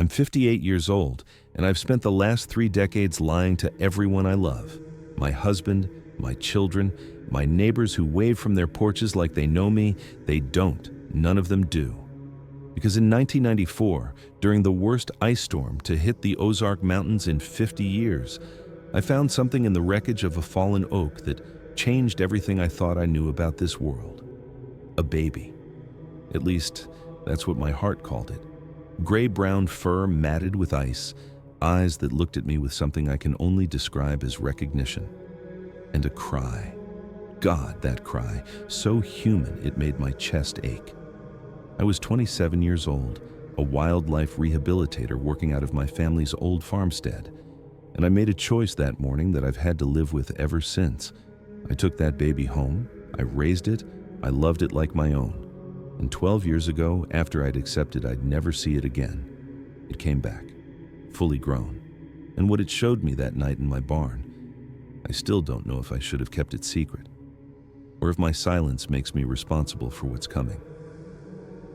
I'm 58 years old, and I've spent the last 3 decades lying to everyone I love. My husband, my children, my neighbors who wave from their porches like they know me, they don't. None of them do. Because in 1994, during the worst ice storm to hit the Ozark Mountains in 50 years, I found something in the wreckage of a fallen oak that changed everything I thought I knew about this world. A baby. At least, that's what my heart called it. Gray-brown fur matted with ice, eyes that looked at me with something I can only describe as recognition. And a cry. God, that cry, so human it made my chest ache. I was 27 years old, a wildlife rehabilitator working out of my family's old farmstead, and I made a choice that morning that I've had to live with ever since. I took that baby home, I raised it, I loved it like my own. And 12 years ago, after I'd accepted I'd never see it again, it came back, fully grown. And what it showed me that night in my barn, I still don't know if I should have kept it secret, or if my silence makes me responsible for what's coming.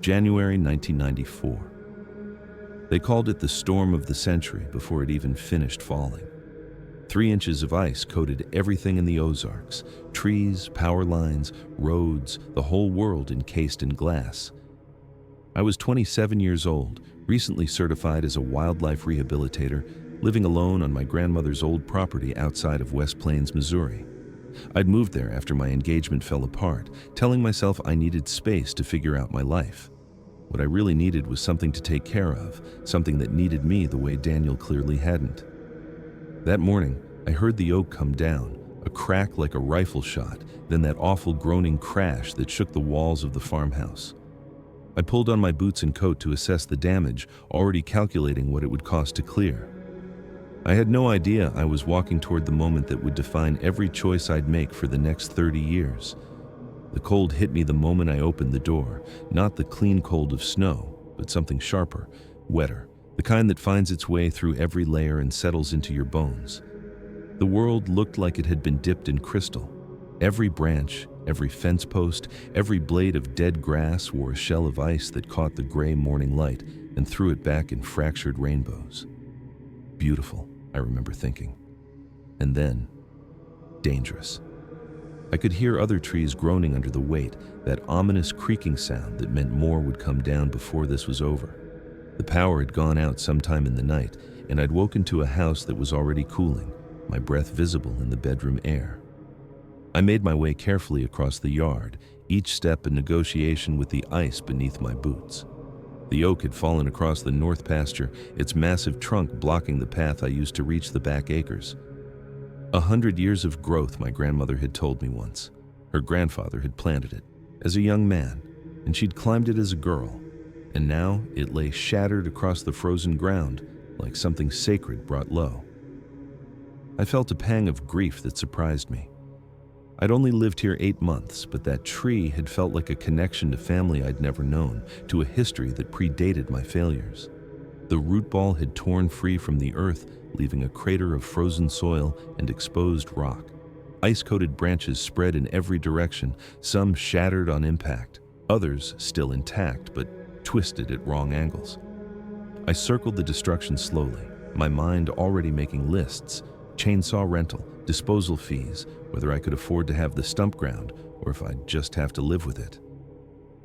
January 1994. They called it the storm of the century before it even finished falling. 3 inches of ice coated everything in the Ozarks: trees, power lines, roads, the whole world encased in glass. I was 27 years old, recently certified as a wildlife rehabilitator, living alone on my grandmother's old property outside of West Plains, Missouri. I'd moved there after my engagement fell apart, telling myself I needed space to figure out my life. What I really needed was something to take care of, something that needed me the way Daniel clearly hadn't. That morning, I heard the oak come down, a crack like a rifle shot, then that awful groaning crash that shook the walls of the farmhouse. I pulled on my boots and coat to assess the damage, already calculating what it would cost to clear. I had no idea I was walking toward the moment that would define every choice I'd make for the next 30 years. The cold hit me the moment I opened the door, not the clean cold of snow, but something sharper, wetter, the kind that finds its way through every layer and settles into your bones. The world looked like it had been dipped in crystal. Every branch, every fence post, every blade of dead grass wore a shell of ice that caught the gray morning light and threw it back in fractured rainbows. Beautiful, I remember thinking. And then, dangerous. I could hear other trees groaning under the weight, that ominous creaking sound that meant more would come down before this was over. The power had gone out sometime in the night, and I'd woken to a house that was already cooling, my breath visible in the bedroom air. I made my way carefully across the yard, each step a negotiation with the ice beneath my boots. The oak had fallen across the north pasture, its massive trunk blocking the path I used to reach the back acres. 100 years of growth, my grandmother had told me once. Her grandfather had planted it as a young man, and she'd climbed it as a girl. And now it lay shattered across the frozen ground like something sacred brought low. I felt a pang of grief that surprised me. I'd only lived here 8 months, but that tree had felt like a connection to family I'd never known, to a history that predated my failures. The root ball had torn free from the earth, leaving a crater of frozen soil and exposed rock. Ice-coated branches spread in every direction, some shattered on impact, others still intact but twisted at wrong angles. I circled the destruction slowly, my mind already making lists: chainsaw rental, disposal fees, whether I could afford to have the stump ground or if I'd just have to live with it.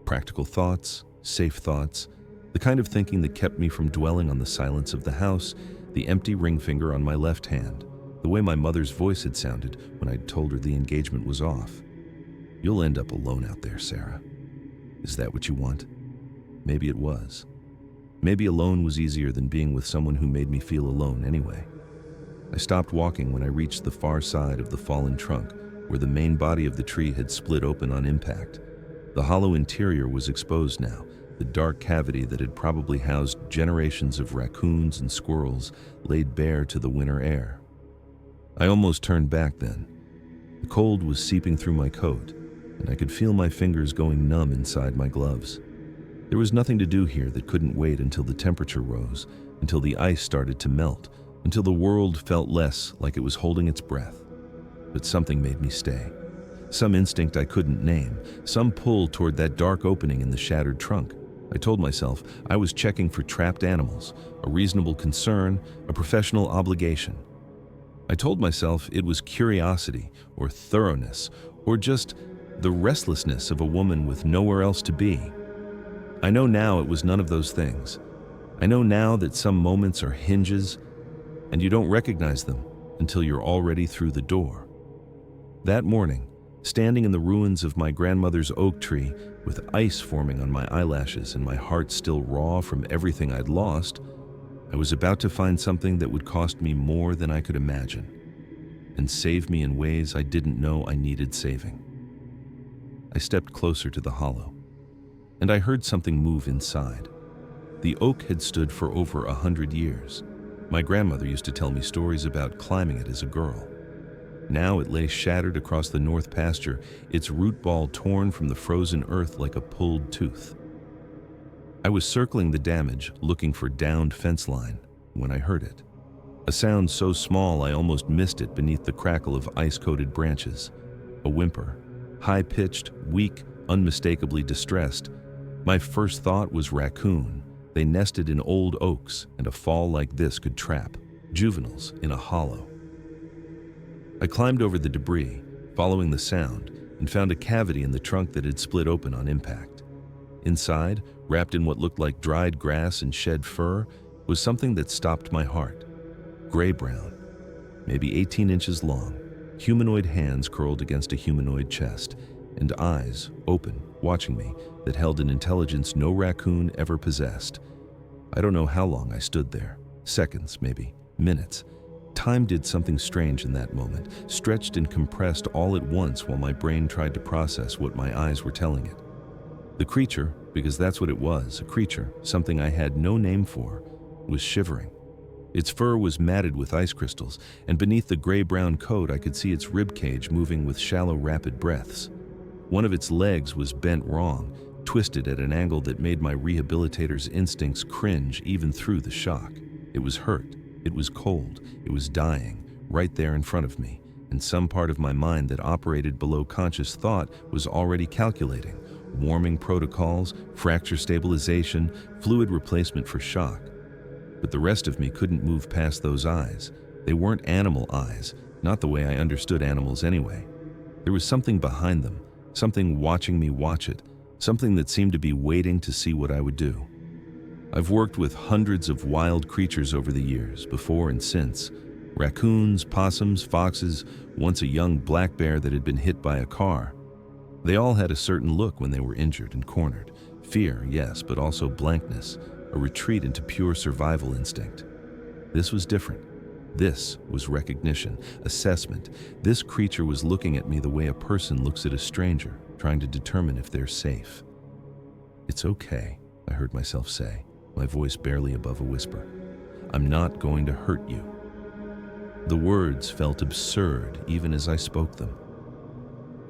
Practical thoughts, safe thoughts, the kind of thinking that kept me from dwelling on the silence of the house, the empty ring finger on my left hand, the way my mother's voice had sounded when I'd told her the engagement was off. "You'll end up alone out there, Sarah. Is that what you want?" Maybe it was. Maybe alone was easier than being with someone who made me feel alone anyway. I stopped walking when I reached the far side of the fallen trunk, where the main body of the tree had split open on impact. The hollow interior was exposed now, the dark cavity that had probably housed generations of raccoons and squirrels laid bare to the winter air. I almost turned back then. The cold was seeping through my coat, and I could feel my fingers going numb inside my gloves. There was nothing to do here that couldn't wait until the temperature rose, until the ice started to melt, until the world felt less like it was holding its breath. But something made me stay. Some instinct I couldn't name, some pull toward that dark opening in the shattered trunk. I told myself I was checking for trapped animals, a reasonable concern, a professional obligation. I told myself it was curiosity or thoroughness or just the restlessness of a woman with nowhere else to be. I know now it was none of those things. I know now that some moments are hinges and you don't recognize them until you're already through the door. That morning, standing in the ruins of my grandmother's oak tree with ice forming on my eyelashes and my heart still raw from everything I'd lost, I was about to find something that would cost me more than I could imagine and save me in ways I didn't know I needed saving. I stepped closer to the hollow, and I heard something move inside. The oak had stood for over 100 years. My grandmother used to tell me stories about climbing it as a girl. Now it lay shattered across the north pasture, its root ball torn from the frozen earth like a pulled tooth. I was circling the damage, looking for downed fence line, when I heard it. A sound so small I almost missed it beneath the crackle of ice-coated branches. A whimper, high-pitched, weak, unmistakably distressed. My first thought was raccoon. They nested in old oaks, and a fall like this could trap juveniles in a hollow. I climbed over the debris, following the sound, and found a cavity in the trunk that had split open on impact. Inside, wrapped in what looked like dried grass and shed fur, was something that stopped my heart. Gray-brown, maybe 18 inches long, humanoid hands curled against a humanoid chest, and eyes, open, watching me, that held an intelligence no raccoon ever possessed. I don't know how long I stood there. Seconds, maybe. Minutes. Time did something strange in that moment, stretched and compressed all at once while my brain tried to process what my eyes were telling it. The creature, because that's what it was, a creature, something I had no name for, was shivering. Its fur was matted with ice crystals, and beneath the gray-brown coat I could see its rib cage moving with shallow, rapid breaths. One of its legs was bent wrong, twisted at an angle that made my rehabilitator's instincts cringe even through the shock. It was hurt. It was cold. It was dying, right there in front of me, and some part of my mind that operated below conscious thought was already calculating. Warming protocols, fracture stabilization, fluid replacement for shock. But the rest of me couldn't move past those eyes. They weren't animal eyes, not the way I understood animals anyway. There was something behind them, something watching me watch it, something that seemed to be waiting to see what I would do. I've worked with hundreds of wild creatures over the years, before and since. Raccoons, possums, foxes, once a young black bear that had been hit by a car. They all had a certain look when they were injured and cornered. Fear, yes, but also blankness, a retreat into pure survival instinct. This was different. This was recognition, assessment. This creature was looking at me the way a person looks at a stranger, trying to determine if they're safe. "It's okay," I heard myself say, my voice barely above a whisper. "I'm not going to hurt you." The words felt absurd even as I spoke them.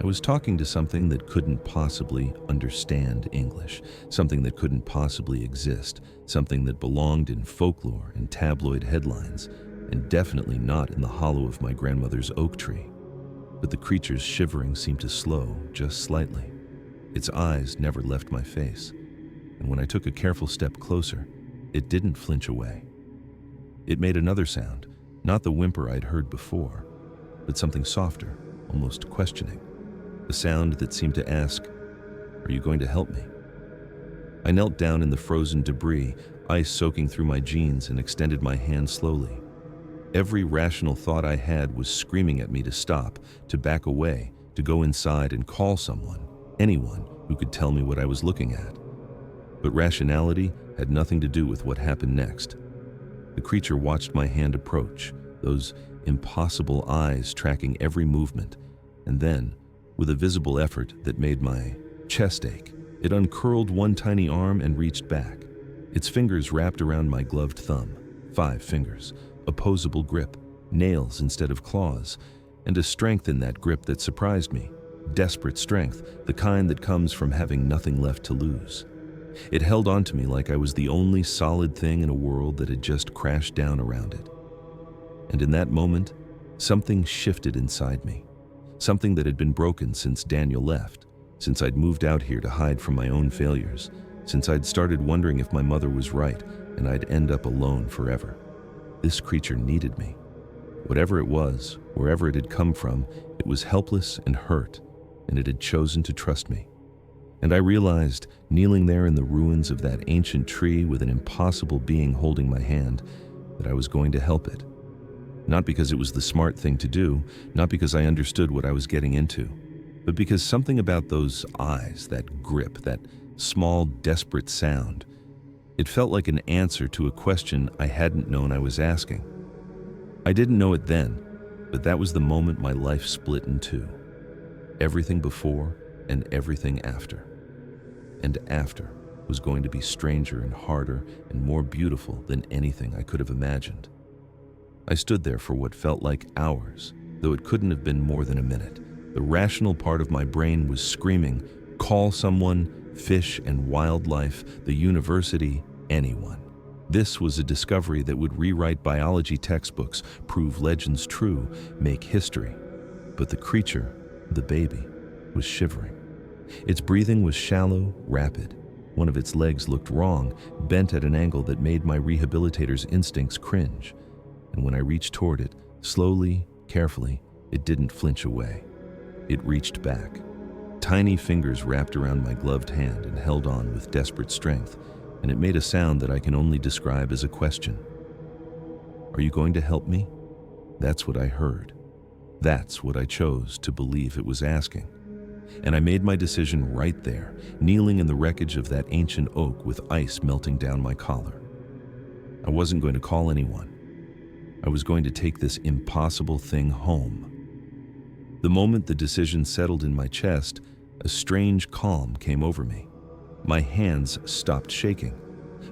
I was talking to something that couldn't possibly understand English, something that couldn't possibly exist, something that belonged in folklore and tabloid headlines, and definitely not in the hollow of my grandmother's oak tree. But the creature's shivering seemed to slow just slightly. Its eyes never left my face, and when I took a careful step closer, it didn't flinch away. It made another sound, not the whimper I'd heard before, but something softer, almost questioning. A sound that seemed to ask, "Are you going to help me?" I knelt down in the frozen debris, ice soaking through my jeans, and extended my hand slowly. Every rational thought I had was screaming at me to stop, to back away, to go inside and call someone, anyone who could tell me what I was looking at. But rationality had nothing to do with what happened next. The creature watched my hand approach, those impossible eyes tracking every movement, and then, with a visible effort that made my chest ache, it uncurled one tiny arm and reached back. Its fingers wrapped around my gloved thumb. 5 fingers, opposable grip, nails instead of claws, and a strength in that grip that surprised me. Desperate strength, the kind that comes from having nothing left to lose. It held on to me like I was the only solid thing in a world that had just crashed down around it. And in that moment, something shifted inside me. Something that had been broken since Daniel left, since I'd moved out here to hide from my own failures, since I'd started wondering if my mother was right and I'd end up alone forever. This creature needed me. Whatever it was, wherever it had come from, it was helpless and hurt, and it had chosen to trust me. And I realized, kneeling there in the ruins of that ancient tree with an impossible being holding my hand, that I was going to help it. Not because it was the smart thing to do, not because I understood what I was getting into, but because something about those eyes, that grip, that small, desperate sound, it felt like an answer to a question I hadn't known I was asking. I didn't know it then, but that was the moment my life split in two. Everything before and everything after. And after was going to be stranger and harder and more beautiful than anything I could have imagined. I stood there for what felt like hours, though it couldn't have been more than a minute. The rational part of my brain was screaming, call someone, fish and wildlife, the university, anyone. This was a discovery that would rewrite biology textbooks, prove legends true, make history. But the creature, the baby, was shivering. Its breathing was shallow, rapid. One of its legs looked wrong, bent at an angle that made my rehabilitator's instincts cringe. And when I reached toward it, slowly, carefully, it didn't flinch away. It reached back. Tiny fingers wrapped around my gloved hand and held on with desperate strength, and it made a sound that I can only describe as a question. Are you going to help me? That's what I heard. That's what I chose to believe it was asking. And I made my decision right there, kneeling in the wreckage of that ancient oak with ice melting down my collar. I wasn't going to call anyone. I was going to take this impossible thing home. The moment the decision settled in my chest, a strange calm came over me. My hands stopped shaking.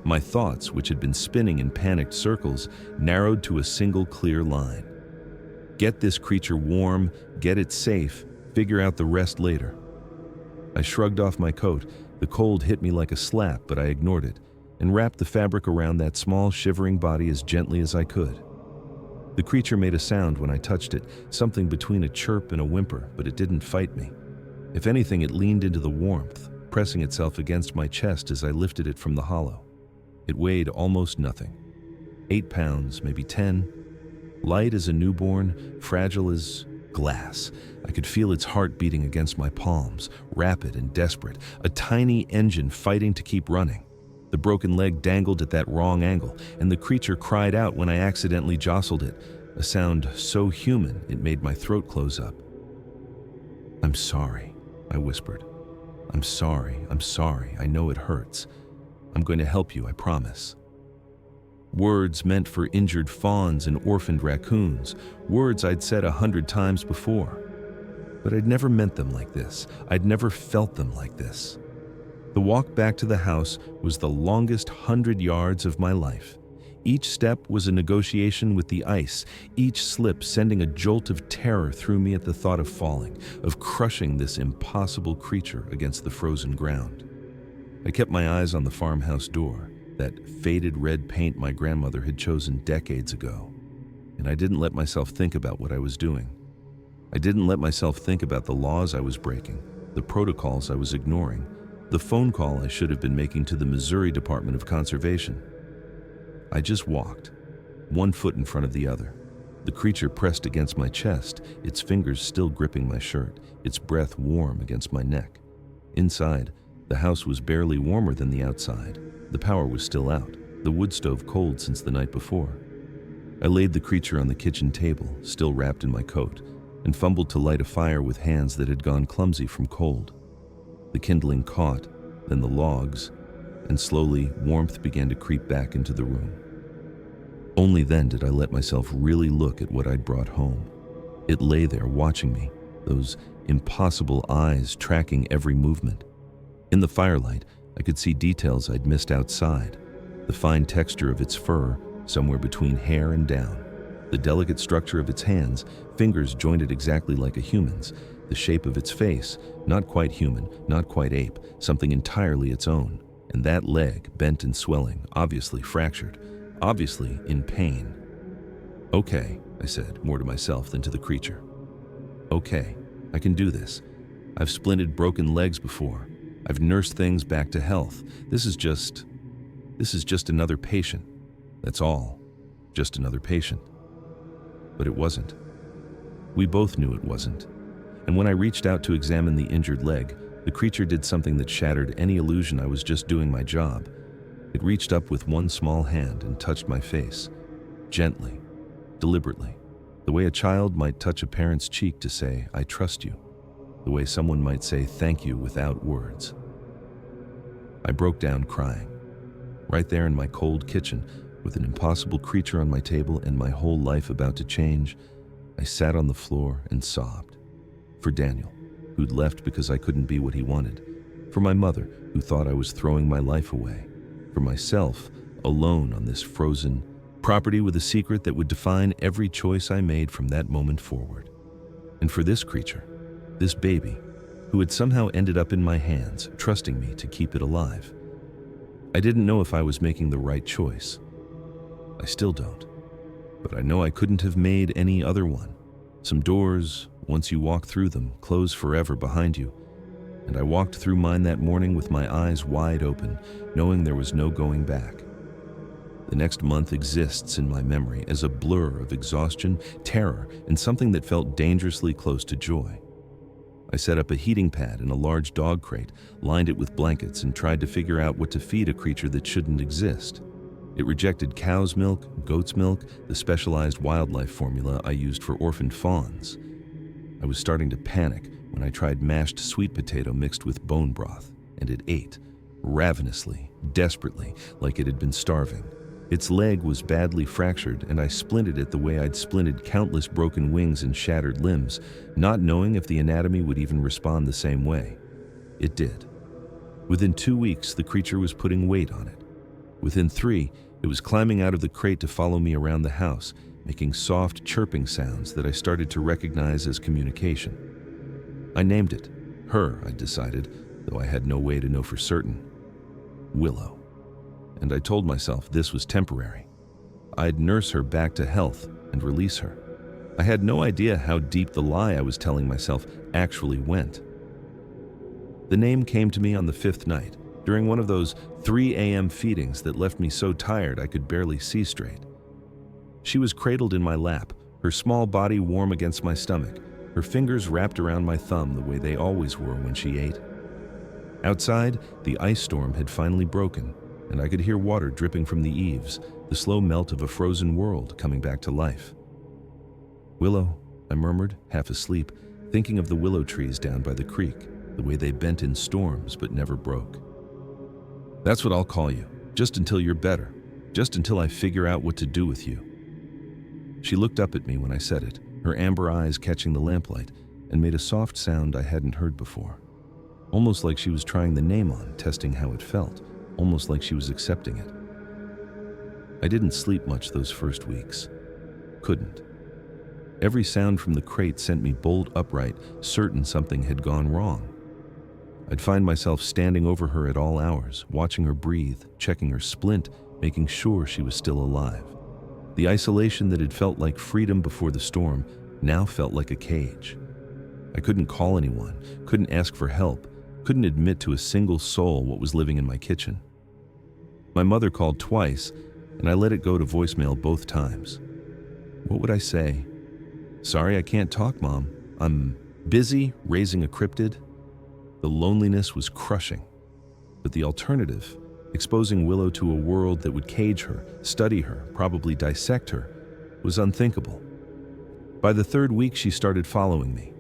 My thoughts, which had been spinning in panicked circles, narrowed to a single clear line. Get this creature warm, get it safe, figure out the rest later. I shrugged off my coat. The cold hit me like a slap, but I ignored it and wrapped the fabric around that small, shivering body as gently as I could. The creature made a sound when I touched it, something between a chirp and a whimper, but it didn't fight me. If anything, it leaned into the warmth, pressing itself against my chest as I lifted it from the hollow. It weighed almost nothing. 8 pounds, maybe 10. Light as a newborn, fragile as glass. I could feel its heart beating against my palms, rapid and desperate, a tiny engine fighting to keep running. The broken leg dangled at that wrong angle, and the creature cried out when I accidentally jostled it, a sound so human it made my throat close up. I'm sorry, I whispered. I'm sorry, I know it hurts. I'm going to help you, I promise. Words meant for injured fawns and orphaned raccoons, words I'd said 100 times before. But I'd never meant them like this. I'd never felt them like this. The walk back to the house was the longest 100 yards of my life. Each step was a negotiation with the ice, each slip sending a jolt of terror through me at the thought of falling, of crushing this impossible creature against the frozen ground. I kept my eyes on the farmhouse door, that faded red paint my grandmother had chosen decades ago, and I didn't let myself think about what I was doing. I didn't let myself think about the laws I was breaking, the protocols I was ignoring, the phone call I should have been making to the Missouri Department of Conservation. I just walked, one foot in front of the other. The creature pressed against my chest, its fingers still gripping my shirt, its breath warm against my neck. Inside, the house was barely warmer than the outside. The power was still out, the wood stove cold since the night before. I laid the creature on the kitchen table, still wrapped in my coat, and fumbled to light a fire with hands that had gone clumsy from cold. The kindling caught, then the logs, and slowly warmth began to creep back into the room. Only then did I let myself really look at what I'd brought home. It lay there watching me, those impossible eyes tracking every movement. In the firelight, I could see details I'd missed outside, the fine texture of its fur, somewhere between hair and down, the delicate structure of its hands, fingers jointed exactly like a human's, the shape of its face, not quite human, not quite ape, something entirely its own, and that leg, bent and swelling, obviously fractured, obviously in pain. Okay, I said, more to myself than to the creature. Okay, I can do this. I've splinted broken legs before. I've nursed things back to health. This is just another patient. That's all. Just another patient. But it wasn't. We both knew it wasn't. And when I reached out to examine the injured leg, the creature did something that shattered any illusion I was just doing my job. It reached up with one small hand and touched my face, gently, deliberately, the way a child might touch a parent's cheek to say, "I trust you," the way someone might say thank you without words. I broke down crying. Right there in my cold kitchen, with an impossible creature on my table and my whole life about to change, I sat on the floor and sobbed. For Daniel, who'd left because I couldn't be what he wanted. For my mother, who thought I was throwing my life away. For myself, alone on this frozen property with a secret that would define every choice I made from that moment forward. And for this creature, this baby, who had somehow ended up in my hands, trusting me to keep it alive. I didn't know if I was making the right choice. I still don't. But I know I couldn't have made any other one. Some doors, once you walk through them, close forever behind you. And I walked through mine that morning with my eyes wide open, knowing there was no going back. The next month exists in my memory as a blur of exhaustion, terror, and something that felt dangerously close to joy. I set up a heating pad in a large dog crate, lined it with blankets, and tried to figure out what to feed a creature that shouldn't exist. It rejected cow's milk, goat's milk, the specialized wildlife formula I used for orphaned fawns. I was starting to panic when I tried mashed sweet potato mixed with bone broth, and it ate, ravenously, desperately, like it had been starving. Its leg was badly fractured, and I splinted it the way I'd splinted countless broken wings and shattered limbs, not knowing if the anatomy would even respond the same way. It did. Within 2 weeks, the creature was putting weight on it. Within 3, it was climbing out of the crate to follow me around the house, making soft chirping sounds that I started to recognize as communication. I named it. Her, I decided, though I had no way to know for certain. Willow. And I told myself this was temporary. I'd nurse her back to health and release her. I had no idea how deep the lie I was telling myself actually went. The name came to me on the 5th night, during one of those 3 a.m. feedings that left me so tired I could barely see straight. She was cradled in my lap, her small body warm against my stomach, her fingers wrapped around my thumb the way they always were when she ate. Outside, the ice storm had finally broken, and I could hear water dripping from the eaves, the slow melt of a frozen world coming back to life. "Willow," I murmured, half asleep, thinking of the willow trees down by the creek, the way they bent in storms but never broke. "That's what I'll call you, just until you're better, just until I figure out what to do with you." She looked up at me when I said it, her amber eyes catching the lamplight, and made a soft sound I hadn't heard before. Almost like she was trying the name on, testing how it felt, almost like she was accepting it. I didn't sleep much those first weeks. Couldn't. Every sound from the crate sent me bolt upright, certain something had gone wrong. I'd find myself standing over her at all hours, watching her breathe, checking her splint, making sure she was still alive. The isolation that had felt like freedom before the storm now felt like a cage. I couldn't call anyone, couldn't ask for help, couldn't admit to a single soul what was living in my kitchen. My mother called twice, and I let it go to voicemail both times. What would I say? "Sorry, I can't talk, Mom. I'm busy raising a cryptid." The loneliness was crushing. But the alternative, exposing Willow to a world that would cage her, study her, probably dissect her, was unthinkable. By the 3rd week, she started following me.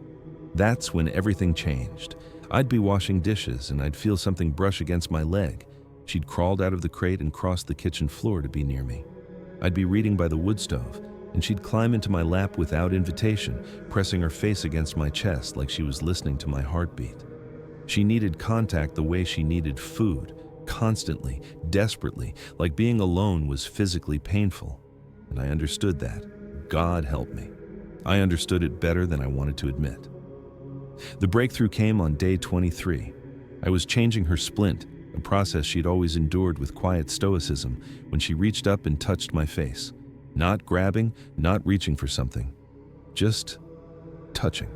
That's when everything changed. I'd be washing dishes, and I'd feel something brush against my leg. She'd crawled out of the crate and crossed the kitchen floor to be near me. I'd be reading by the wood stove, and she'd climb into my lap without invitation, pressing her face against my chest like she was listening to my heartbeat. She needed contact the way she needed food, constantly, desperately, like being alone was physically painful. And I understood that. God help me. I understood it better than I wanted to admit. The breakthrough came on day 23. I was changing her splint, a process she'd always endured with quiet stoicism, when she reached up and touched my face. Not grabbing, not reaching for something. Just touching.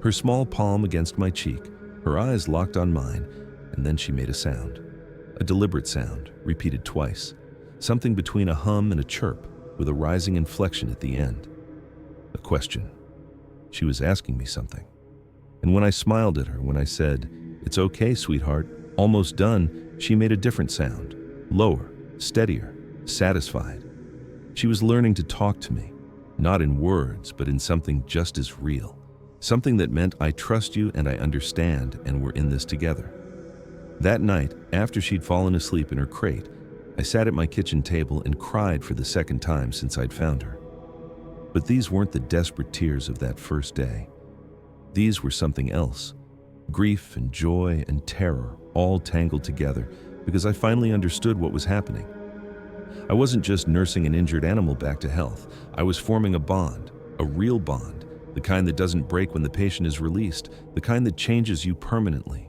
Her small palm against my cheek, Her eyes locked on mine, and then she made a sound. A deliberate sound, repeated twice. Something between a hum and a chirp, with a rising inflection at the end. A question. She was asking me something. And when I smiled at her, when I said, "It's okay, sweetheart, almost done," she made a different sound. Lower, steadier, satisfied. She was learning to talk to me, not in words, but in something just as real. Something that meant I trust you and I understand and we're in this together. That night, after she'd fallen asleep in her crate, I sat at my kitchen table and cried for the second time since I'd found her. But these weren't the desperate tears of that first day. These were something else. Grief and joy and terror all tangled together because I finally understood what was happening. I wasn't just nursing an injured animal back to health. I was forming a bond, a real bond, the kind that doesn't break when the patient is released, the kind that changes you permanently.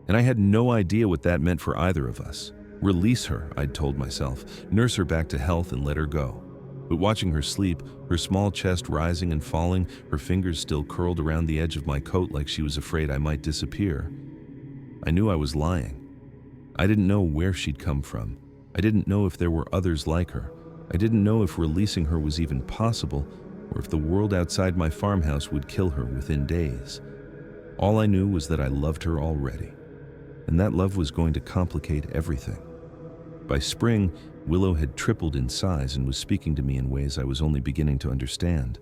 And I had no idea what that meant for either of us. Release her, I'd told myself, nurse her back to health and let her go. But watching her sleep, her small chest rising and falling, her fingers still curled around the edge of my coat like she was afraid I might disappear, I knew I was lying. I didn't know where she'd come from. I didn't know if there were others like her. I didn't know if releasing her was even possible, or if the world outside my farmhouse would kill her within days. All I knew was that I loved her already, and that love was going to complicate everything. By spring, Willow had tripled in size and was speaking to me in ways I was only beginning to understand.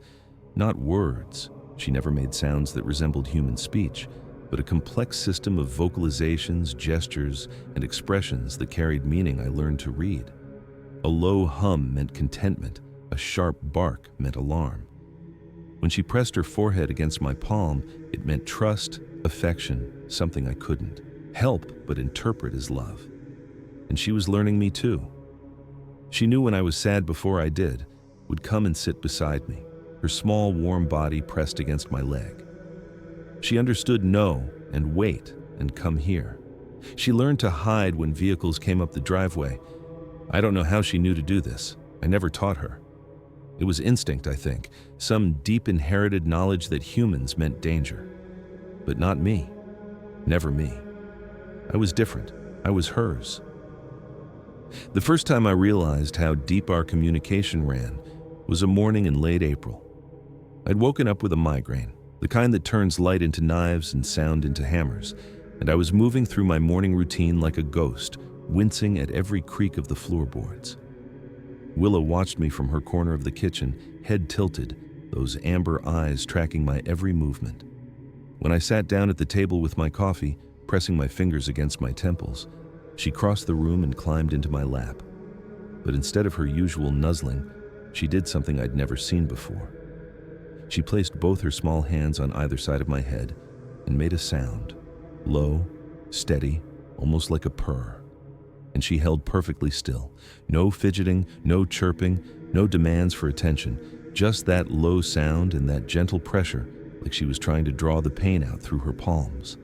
Not words. She never made sounds that resembled human speech, but a complex system of vocalizations, gestures, and expressions that carried meaning I learned to read. A low hum meant contentment. A sharp bark meant alarm. When she pressed her forehead against my palm, it meant trust, affection, something I couldn't help but interpret as love. And she was learning me too. She knew when I was sad before I did, would come and sit beside me, her small, warm body pressed against my leg. She understood no and wait and come here. She learned to hide when vehicles came up the driveway. I don't know how she knew to do this. I never taught her. It was instinct, I think, some deep inherited knowledge that humans meant danger. But not me. Never me. I was different. I was hers. The first time I realized how deep our communication ran was a morning in late April. I'd woken up with a migraine, the kind that turns light into knives and sound into hammers, and I was moving through my morning routine like a ghost, wincing at every creak of the floorboards. Willow watched me from her corner of the kitchen, head tilted, those amber eyes tracking my every movement. When I sat down at the table with my coffee, pressing my fingers against my temples, she crossed the room and climbed into my lap. But instead of her usual nuzzling, she did something I'd never seen before. She placed both her small hands on either side of my head and made a sound, low, steady, almost like a purr. And she held perfectly still. No fidgeting, no chirping, no demands for attention, just that low sound and that gentle pressure, like she was trying to draw the pain out through her palms.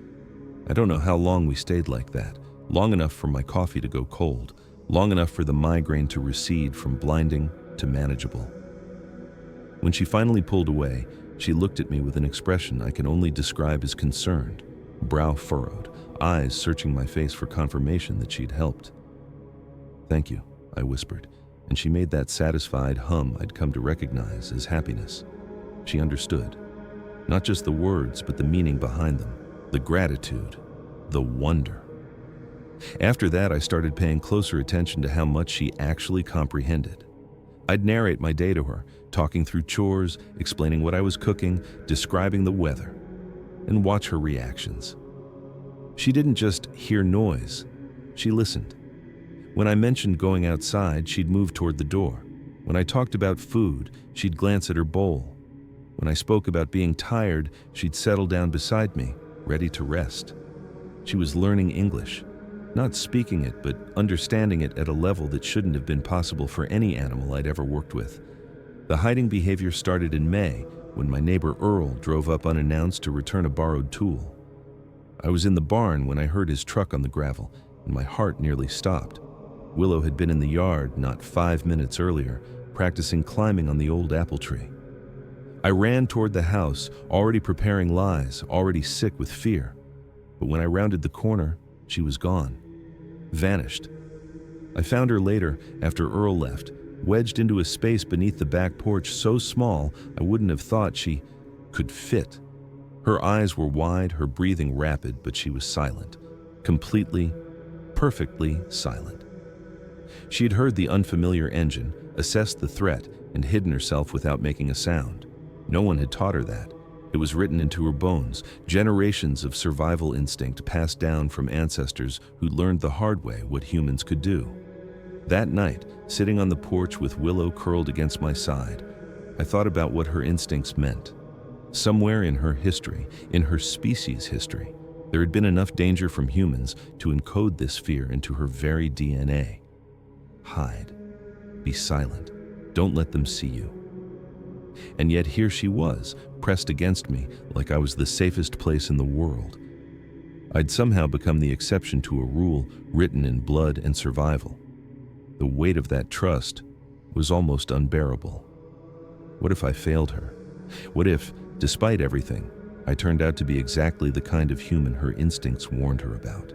I don't know how long we stayed like that, long enough for my coffee to go cold, long enough for the migraine to recede from blinding to manageable. When she finally pulled away, she looked at me with an expression I can only describe as concerned, brow furrowed, eyes searching my face for confirmation that she'd helped. "Thank you," I whispered, and she made that satisfied hum I'd come to recognize as happiness. She understood. Not just the words, but the meaning behind them, the gratitude, the wonder. After that, I started paying closer attention to how much she actually comprehended. I'd narrate my day to her, talking through chores, explaining what I was cooking, describing the weather, and watch her reactions. She didn't just hear noise, she listened. When I mentioned going outside, she'd move toward the door. When I talked about food, she'd glance at her bowl. When I spoke about being tired, she'd settle down beside me, ready to rest. She was learning English, not speaking it, but understanding it at a level that shouldn't have been possible for any animal I'd ever worked with. The hiding behavior started in May, when my neighbor Earl drove up unannounced to return a borrowed tool. I was in the barn when I heard his truck on the gravel, and my heart nearly stopped. Willow had been in the yard not 5 minutes earlier, practicing climbing on the old apple tree. I ran toward the house, already preparing lies, already sick with fear. but when I rounded the corner, she was gone. Vanished. I found her later, after Earl left, wedged into a space beneath the back porch so small I wouldn't have thought she could fit. Her eyes were wide, her breathing rapid, but she was silent. Completely, perfectly silent. She had heard the unfamiliar engine, assessed the threat, and hidden herself without making a sound. No one had taught her that. It was written into her bones, generations of survival instinct passed down from ancestors who learned the hard way what humans could do. That night, sitting on the porch with Willow curled against my side, I thought about what her instincts meant. Somewhere in her history, in her species' history, there had been enough danger from humans to encode this fear into her very DNA. Hide. Be silent. Don't let them see you. And yet here she was, pressed against me like I was the safest place in the world. I'd somehow become the exception to a rule written in blood and survival. The weight of that trust was almost unbearable. What if I failed her? What if, despite everything, I turned out to be exactly the kind of human her instincts warned her about?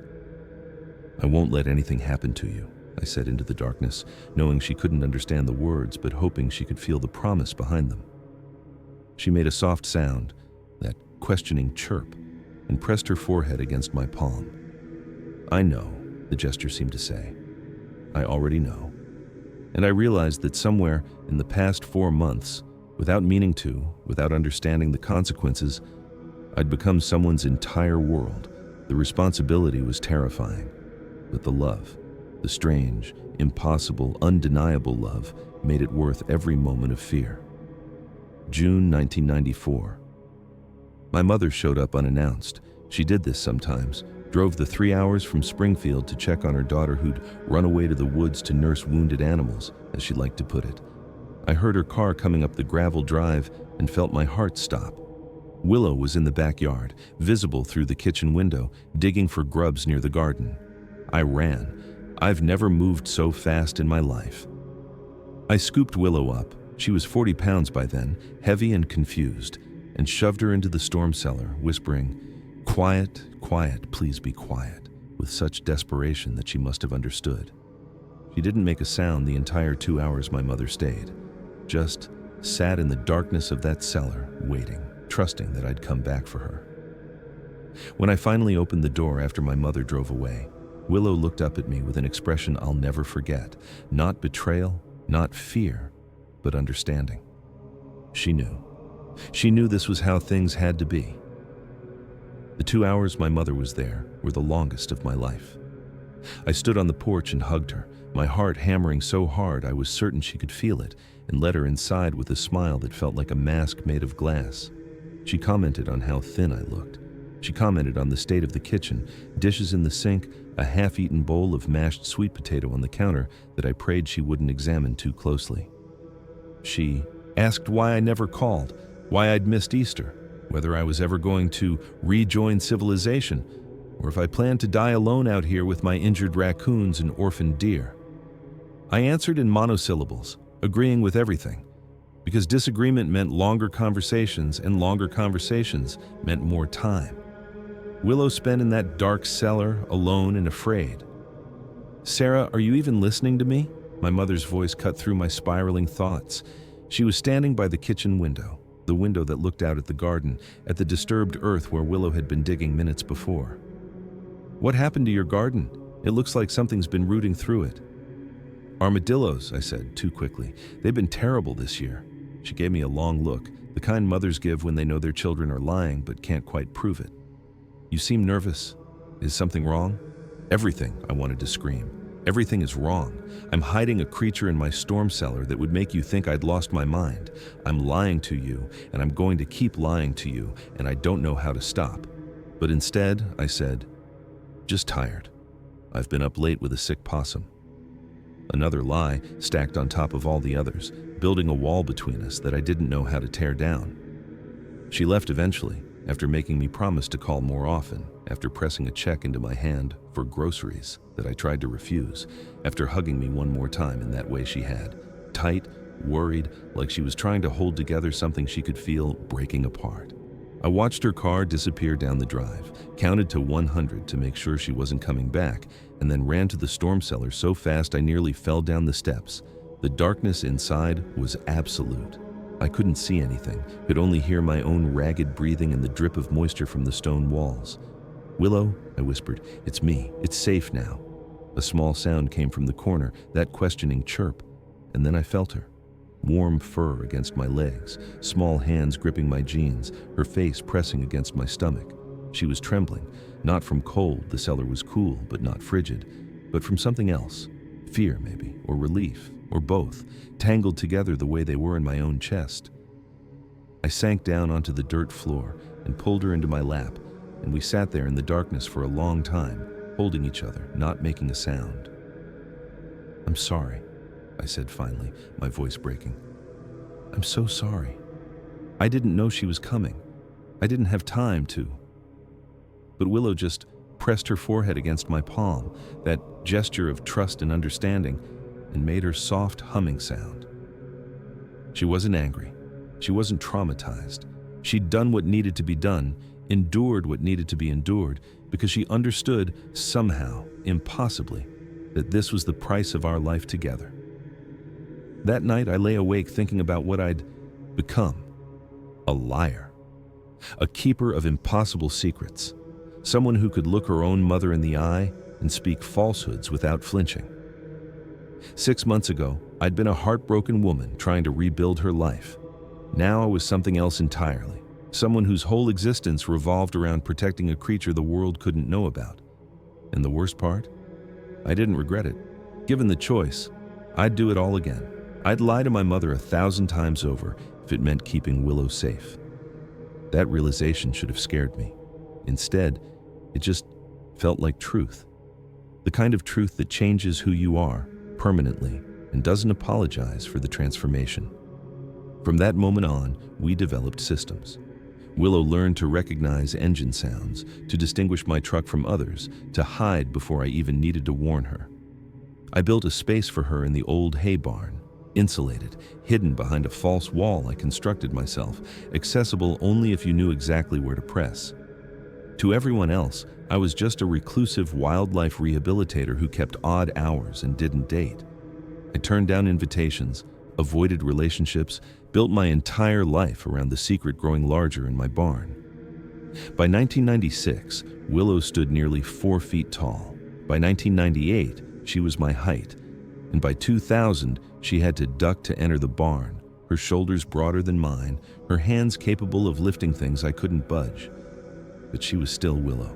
"I won't let anything happen to you," I said into the darkness, knowing she couldn't understand the words, but hoping she could feel the promise behind them. She made a soft sound, that questioning chirp, and pressed her forehead against my palm. "I know," the gesture seemed to say. "I already know." And I realized that somewhere in the past 4 months, without meaning to, without understanding the consequences, I'd become someone's entire world. The responsibility was terrifying, but the love, the strange, impossible, undeniable love, made it worth every moment of fear. June 1994. My mother showed up unannounced. She did this sometimes, drove the 3 hours from Springfield to check on her daughter who'd run away to the woods to nurse wounded animals, as she liked to put it. I heard her car coming up the gravel drive and felt my heart stop. Willow was in the backyard, visible through the kitchen window, digging for grubs near the garden. I ran. I've never moved so fast in my life. I scooped Willow up. She was 40 pounds by then, heavy and confused, and shoved her into the storm cellar, whispering, "Quiet, quiet, please be quiet," with such desperation that she must have understood. She didn't make a sound the entire 2 hours my mother stayed, just sat in the darkness of that cellar, waiting, trusting that I'd come back for her. When I finally opened the door after my mother drove away, Willow looked up at me with an expression I'll never forget. Not betrayal, not fear, but understanding. She knew. She knew this was how things had to be. The 2 hours my mother was there were the longest of my life. I stood on the porch and hugged her, my heart hammering so hard I was certain she could feel it, and led her inside with a smile that felt like a mask made of glass. She commented on how thin I looked. She commented on the state of the kitchen, dishes in the sink, a half-eaten bowl of mashed sweet potato on the counter that I prayed she wouldn't examine too closely. She asked why I never called, why I'd missed Easter, whether I was ever going to rejoin civilization, or if I planned to die alone out here with my injured raccoons and orphaned deer. I answered in monosyllables, agreeing with everything, because disagreement meant longer conversations, and longer conversations meant more time. Willow spent in that dark cellar, alone and afraid. "Sarah, are you even listening to me?" My mother's voice cut through my spiraling thoughts. She was standing by the kitchen window, the window that looked out at the garden, at the disturbed earth where Willow had been digging minutes before. "What happened to your garden? It looks like something's been rooting through it." "Armadillos," I said, too quickly. "They've been terrible this year." She gave me a long look, the kind mothers give when they know their children are lying but can't quite prove it. "You seem nervous. Is something wrong?" "Everything," I wanted to scream. "Everything is wrong. I'm hiding a creature in my storm cellar that would make you think I'd lost my mind. I'm lying to you, and I'm going to keep lying to you, and I don't know how to stop." But instead, I said, "Just tired. I've been up late with a sick possum." Another lie stacked on top of all the others, building a wall between us that I didn't know how to tear down. She left eventually, after making me promise to call more often, after pressing a check into my hand for groceries that I tried to refuse, after hugging me one more time in that way she had, tight, worried, like she was trying to hold together something she could feel breaking apart. I watched her car disappear down the drive, counted to 100 to make sure she wasn't coming back, and then ran to the storm cellar so fast I nearly fell down the steps. The darkness inside was absolute. I couldn't see anything, could only hear my own ragged breathing and the drip of moisture from the stone walls. "Willow," I whispered, "it's me. It's safe now." A small sound came from the corner, that questioning chirp, and then I felt her. Warm fur against my legs, small hands gripping my jeans, her face pressing against my stomach. She was trembling, not from cold, the cellar was cool but not frigid, but from something else. Fear, maybe, or relief, or both, tangled together the way they were in my own chest. I sank down onto the dirt floor and pulled her into my lap, and we sat there in the darkness for a long time, holding each other, not making a sound. "I'm sorry," I said finally, my voice breaking. "I'm so sorry. I didn't know she was coming. I didn't have time to." But Willow just pressed her forehead against my palm, that gesture of trust and understanding, and made her soft humming sound. She wasn't angry. She wasn't traumatized. She'd done what needed to be done, endured what needed to be endured, because she understood somehow, impossibly, that this was the price of our life together. That night I lay awake thinking about what I'd become. A liar. A keeper of impossible secrets. Someone who could look her own mother in the eye and speak falsehoods without flinching. 6 months ago, I'd been a heartbroken woman trying to rebuild her life. Now I was something else entirely. Someone whose whole existence revolved around protecting a creature the world couldn't know about. And the worst part? I didn't regret it. Given the choice, I'd do it all again. I'd lie to my mother 1,000 times over if it meant keeping Willow safe. That realization should have scared me. Instead, it just felt like truth. The kind of truth that changes who you are permanently and doesn't apologize for the transformation. From that moment on, we developed systems. Willow learned to recognize engine sounds, to distinguish my truck from others, to hide before I even needed to warn her. I built a space for her in the old hay barn, insulated, hidden behind a false wall I constructed myself, accessible only if you knew exactly where to press. To everyone else, I was just a reclusive wildlife rehabilitator who kept odd hours and didn't date. I turned down invitations, avoided relationships, built my entire life around the secret growing larger in my barn. By 1996, Willow stood nearly 4 feet tall. By 1998, she was my height. And by 2000, she had to duck to enter the barn, her shoulders broader than mine, her hands capable of lifting things I couldn't budge. But she was still Willow.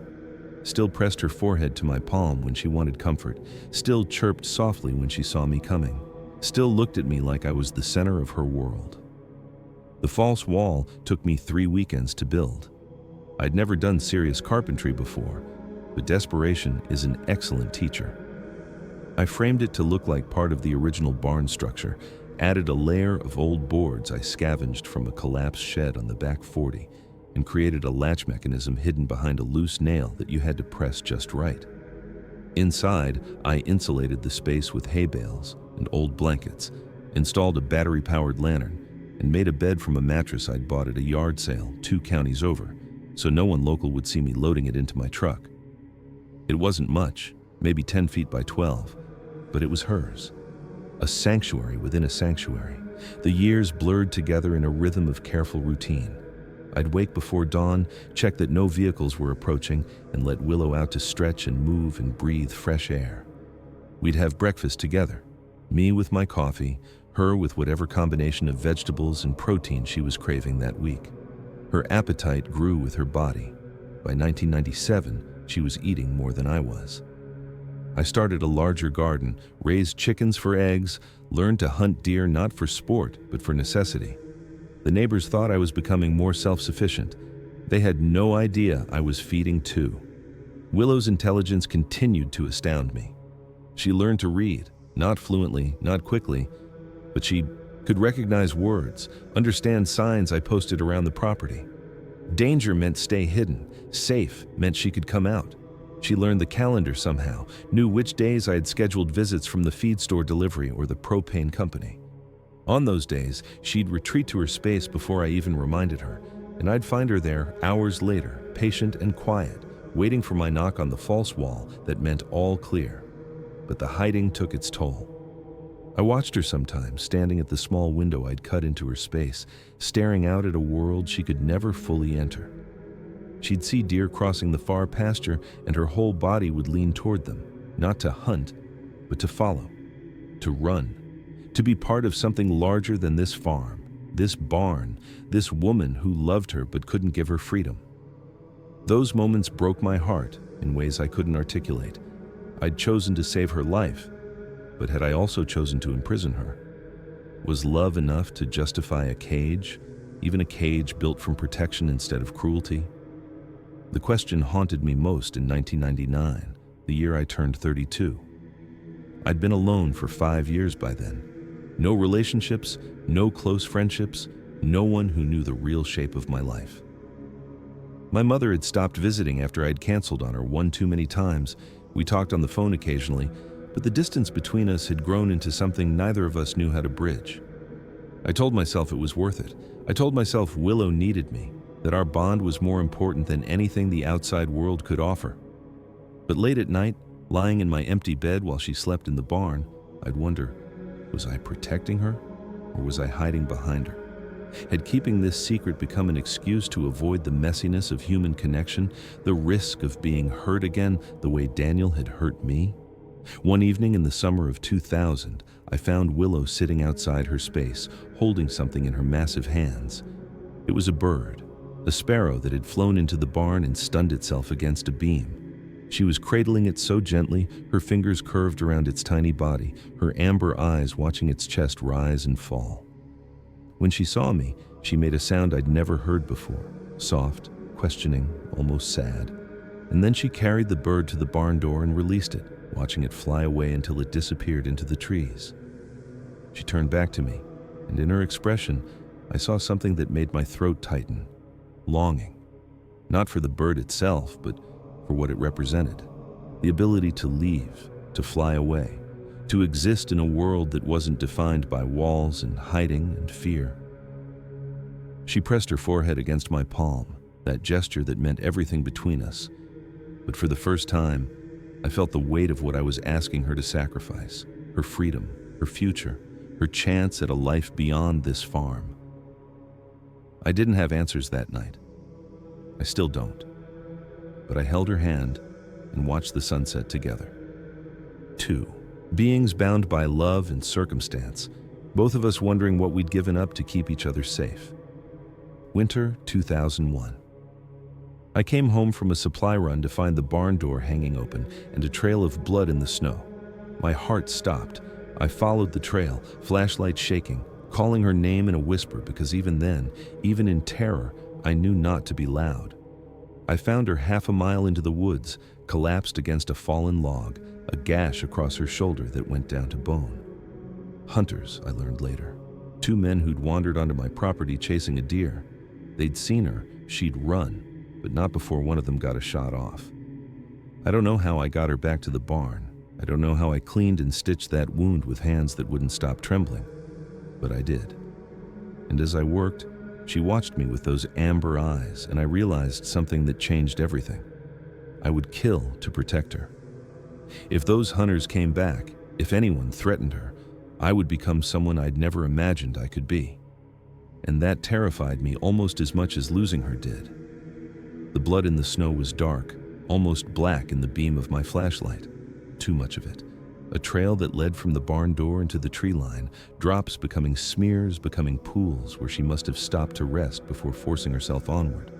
Still pressed her forehead to my palm when she wanted comfort, still chirped softly when she saw me coming, still looked at me like I was the center of her world. The false wall took me 3 weekends to build. I'd never done serious carpentry before, but desperation is an excellent teacher. I framed it to look like part of the original barn structure, added a layer of old boards I scavenged from a collapsed shed on the back 40, and created a latch mechanism hidden behind a loose nail that you had to press just right. Inside, I insulated the space with hay bales and old blankets, installed a battery-powered lantern, and made a bed from a mattress I'd bought at a yard sale 2 counties over, so no one local would see me loading it into my truck. It wasn't much, maybe 10 feet by 12, but it was hers. A sanctuary within a sanctuary. The years blurred together in a rhythm of careful routine. I'd wake before dawn, check that no vehicles were approaching, and let Willow out to stretch and move and breathe fresh air. We'd have breakfast together, me with my coffee, her with whatever combination of vegetables and protein she was craving that week. Her appetite grew with her body. By 1997, she was eating more than I was. I started a larger garden, raised chickens for eggs, learned to hunt deer not for sport, but for necessity. The neighbors thought I was becoming more self-sufficient. They had no idea I was feeding too. Willow's intelligence continued to astound me. She learned to read, not fluently, not quickly, but she could recognize words, understand signs I posted around the property. Danger meant stay hidden. Safe meant she could come out. She learned the calendar somehow, knew which days I had scheduled visits from the feed store delivery or the propane company. On those days, she'd retreat to her space before I even reminded her, And I'd find her there hours later, patient and quiet, waiting for my knock on the false wall that meant all clear. But the hiding took its toll. I watched her sometimes, standing at the small window I'd cut into her space, staring out at a world she could never fully enter. She'd see deer crossing the far pasture, and her whole body would lean toward them, not to hunt, but to follow, to run, to be part of something larger than this farm, this barn, this woman who loved her but couldn't give her freedom. Those moments broke my heart in ways I couldn't articulate. I'd chosen to save her life, but had I also chosen to imprison her? Was love enough to justify a cage, even a cage built from protection instead of cruelty? The question haunted me most in 1999, the year I turned 32. I'd been alone for 5 years by then. No relationships, no close friendships, no one who knew the real shape of my life. My mother had stopped visiting after I'd canceled on her one too many times. We talked on the phone occasionally, but the distance between us had grown into something neither of us knew how to bridge. I told myself it was worth it. I told myself Willow needed me, that our bond was more important than anything the outside world could offer. But late at night, lying in my empty bed while she slept in the barn, I'd wonder, was I protecting her, or was I hiding behind her? Had keeping this secret become an excuse to avoid the messiness of human connection, the risk of being hurt again the way Daniel had hurt me? One evening in the summer of 2000, I found Willow sitting outside her space, holding something in her massive hands. It was a bird, a sparrow that had flown into the barn and stunned itself against a beam. She was cradling it so gently, her fingers curved around its tiny body, her amber eyes watching its chest rise and fall. When she saw me, she made a sound I'd never heard before, soft, questioning, almost sad. And then she carried the bird to the barn door and released it, watching it fly away until it disappeared into the trees. She turned back to me, and in her expression, I saw something that made my throat tighten. Longing. Not for the bird itself, but for what it represented. The ability to leave, to fly away, to exist in a world that wasn't defined by walls and hiding and fear. She pressed her forehead against my palm, that gesture that meant everything between us. But for the first time, I felt the weight of what I was asking her to sacrifice, her freedom, her future, her chance at a life beyond this farm. I didn't have answers that night. I still don't. But I held her hand and watched the sunset together. 2 beings bound by love and circumstance, both of us wondering what we'd given up to keep each other safe. Winter 2001. I came home from a supply run to find the barn door hanging open and a trail of blood in the snow. My heart stopped. I followed the trail, flashlight shaking, calling her name in a whisper because even then, even in terror, I knew not to be loud. I found her half a mile into the woods, collapsed against a fallen log, a gash across her shoulder that went down to bone. Hunters, I learned later. 2 men who'd wandered onto my property chasing a deer. They'd seen her, she'd run, but not before one of them got a shot off. I don't know how I got her back to the barn. I don't know how I cleaned and stitched that wound with hands that wouldn't stop trembling, but I did. And as I worked, she watched me with those amber eyes, and I realized something that changed everything. I would kill to protect her. If those hunters came back, if anyone threatened her, I would become someone I'd never imagined I could be. And that terrified me almost as much as losing her did. The blood in the snow was dark, almost black in the beam of my flashlight. Too much of it. A trail that led from the barn door into the tree line, drops becoming smears, becoming pools where she must have stopped to rest before forcing herself onward.